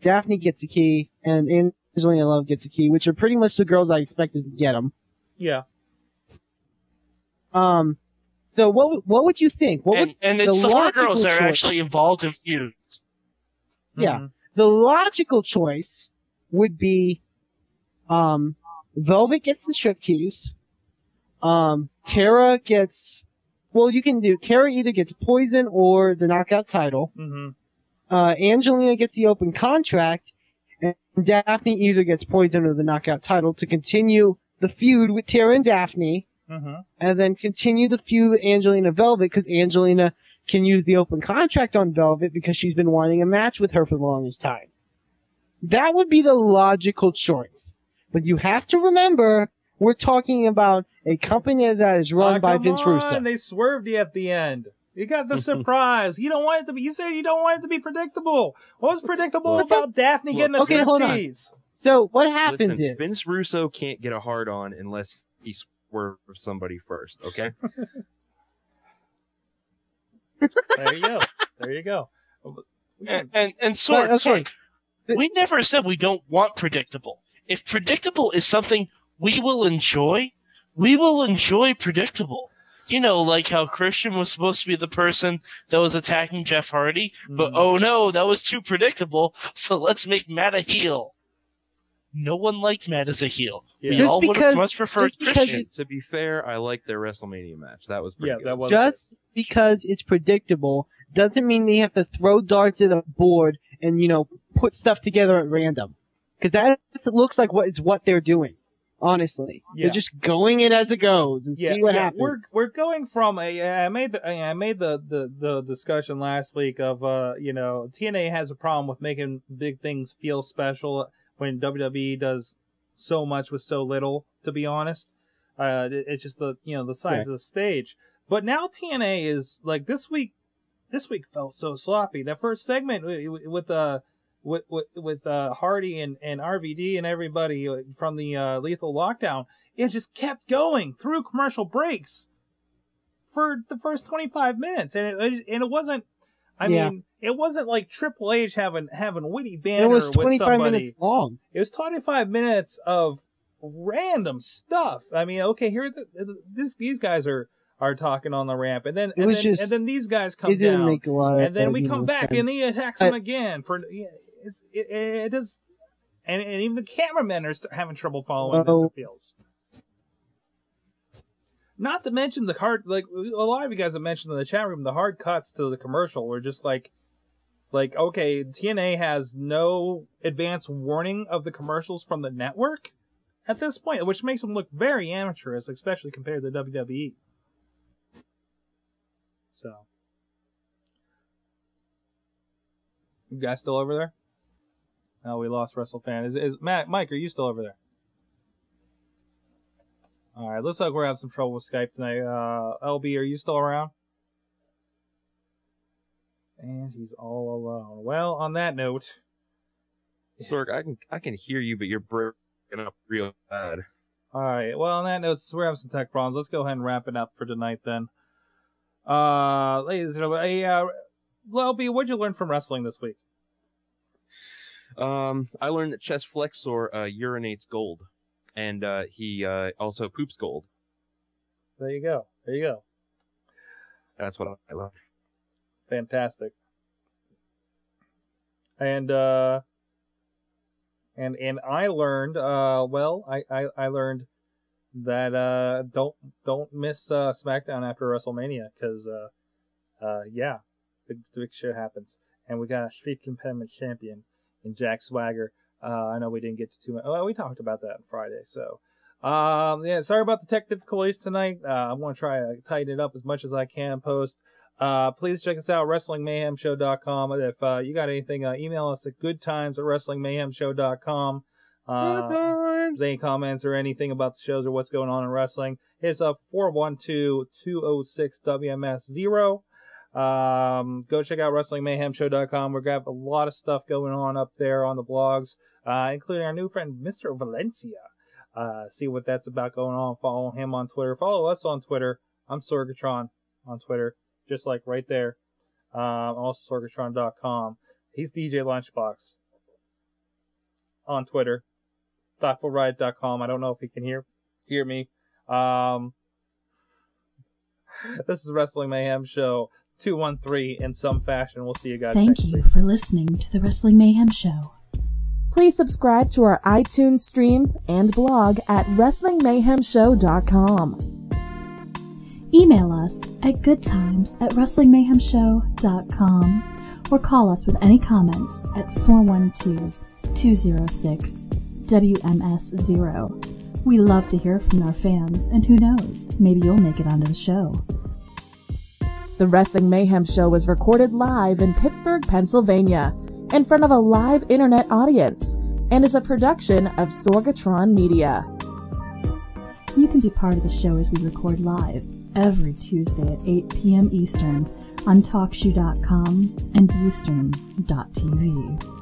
Daphne gets a key. And Angelina Love gets a key, which are pretty much the girls I expected to get them. Yeah. So what would you think? And it's the 4 girls that are actually involved in feuds. Yeah. Mm-hmm. The logical choice would be, Velvet gets the strip keys. Tara gets, Tara either gets poison or the knockout title. Mm-hmm. Angelina gets the open contract, and Daphne either gets poison or the knockout title to continue the feud with Tara and Daphne. Mm-hmm. And then continue the feud with Angelina Velvet because Angelina can use the open contract on Velvet because she's been wanting a match with her for the longest time. That would be the logical choice. But you have to remember, we're talking about a company that is run by Vince Russo. They swerved you at the end. You got the surprise. You don't want it to be. You said you don't want it to be predictable. What was predictable about Daphne getting a striptease? So what happens is Vince Russo can't get a hard on unless he swerves somebody first. Okay. There you go. And Sorg, we never said we don't want predictable. If predictable is something we will enjoy predictable. You know, like how Christian was supposed to be the person that was attacking Jeff Hardy, but oh no, that was too predictable, so let's make Matt a heel. No one liked Matt as a heel. Yeah. We Just all would have because- much preferred just because Christian. To be fair, I liked their WrestleMania match. That was pretty good. that was Just because it's predictable doesn't mean they have to throw darts at a board and, you know, put stuff together at random. Because that looks like what they're doing. Honestly, Yeah. they're just going it as it goes and see what happens. We're going from I made the discussion last week of you know, TNA has a problem with making big things feel special when WWE does so much with so little. To be honest, it's just the size of the stage. But now TNA is like this week felt so sloppy. That first segment with Hardy and RVD and everybody from the Lethal Lockdown, it just kept going through commercial breaks for the first 25 minutes, and it wasn't. I mean, it wasn't like Triple H having witty banter It was with 25 somebody. minutes long. It was 25 minutes of random stuff. I mean, okay, here these guys are talking on the ramp, and then these guys come it didn't down, make a lot of, and then we come back, sense. and he attacks him again for it does, and even the cameramen are having trouble following this. It feels. Not to mention the hard, like a lot of you guys have mentioned in the chat room, the hard cuts to the commercial were just like okay, TNA has no advance warning of the commercials from the network at this point, which makes them look very amateurish, especially compared to WWE. So, you guys still over there? Oh, we lost WrestleFan. Is Mike? Are you still over there? All right, looks like we're having some trouble with Skype tonight. LB, are you still around? And he's all alone. Well, on that note, Sorg, I can hear you, but you're breaking up real bad. All right. Well, on that note, since we're having some tech problems, let's go ahead and wrap it up for tonight then. Ladies and gentlemen, LB, what'd you learn from wrestling this week? I learned that Chest Flexor urinates gold, and he also poops gold. There you go. There you go. That's what I learned. Fantastic. And I learned I learned that don't miss SmackDown after WrestleMania, because big shit happens, and we got a street competitive champion in Jack Swagger. I know we didn't get to too much. Oh, we talked about that on Friday. So sorry about the tech difficulties tonight. I'm going to try to tighten it up as much as I can post. Please check us out, WrestlingMayhemShow.com. If you got anything, email us at goodtimes@WrestlingMayhemShow.com. Any comments or anything about the shows or what's going on in wrestling, hit up 412-206-WMS0. Go check out WrestlingMayhemShow.com. We've got a lot of stuff going on up there on the blogs, including our new friend, Mr. Valencia. See what that's about going on. Follow him on Twitter. Follow us on Twitter. I'm Sorgatron on Twitter, just like right there. Also Sorgatron.com. He's DJ Lunchbox on Twitter. ThoughtfulRiot.com. I don't know if he can hear me. This is Wrestling Mayhem Show 213 in some fashion. We'll see you guys next Thank week. you for listening to the Wrestling Mayhem Show. Please subscribe to our iTunes streams and blog at WrestlingMayhemShow.com. Email us at goodtimes@WrestlingMayhemShow.com or call us with any comments at 412-206-WMS0. We love to hear from our fans, and who knows, maybe you'll make it onto the show. The Wrestling Mayhem Show was recorded live in Pittsburgh, Pennsylvania, in front of a live internet audience, and is a production of Sorgatron Media. You can be part of the show as we record live every Tuesday at 8 p.m. Eastern on TalkShoe.com and Ustream.tv.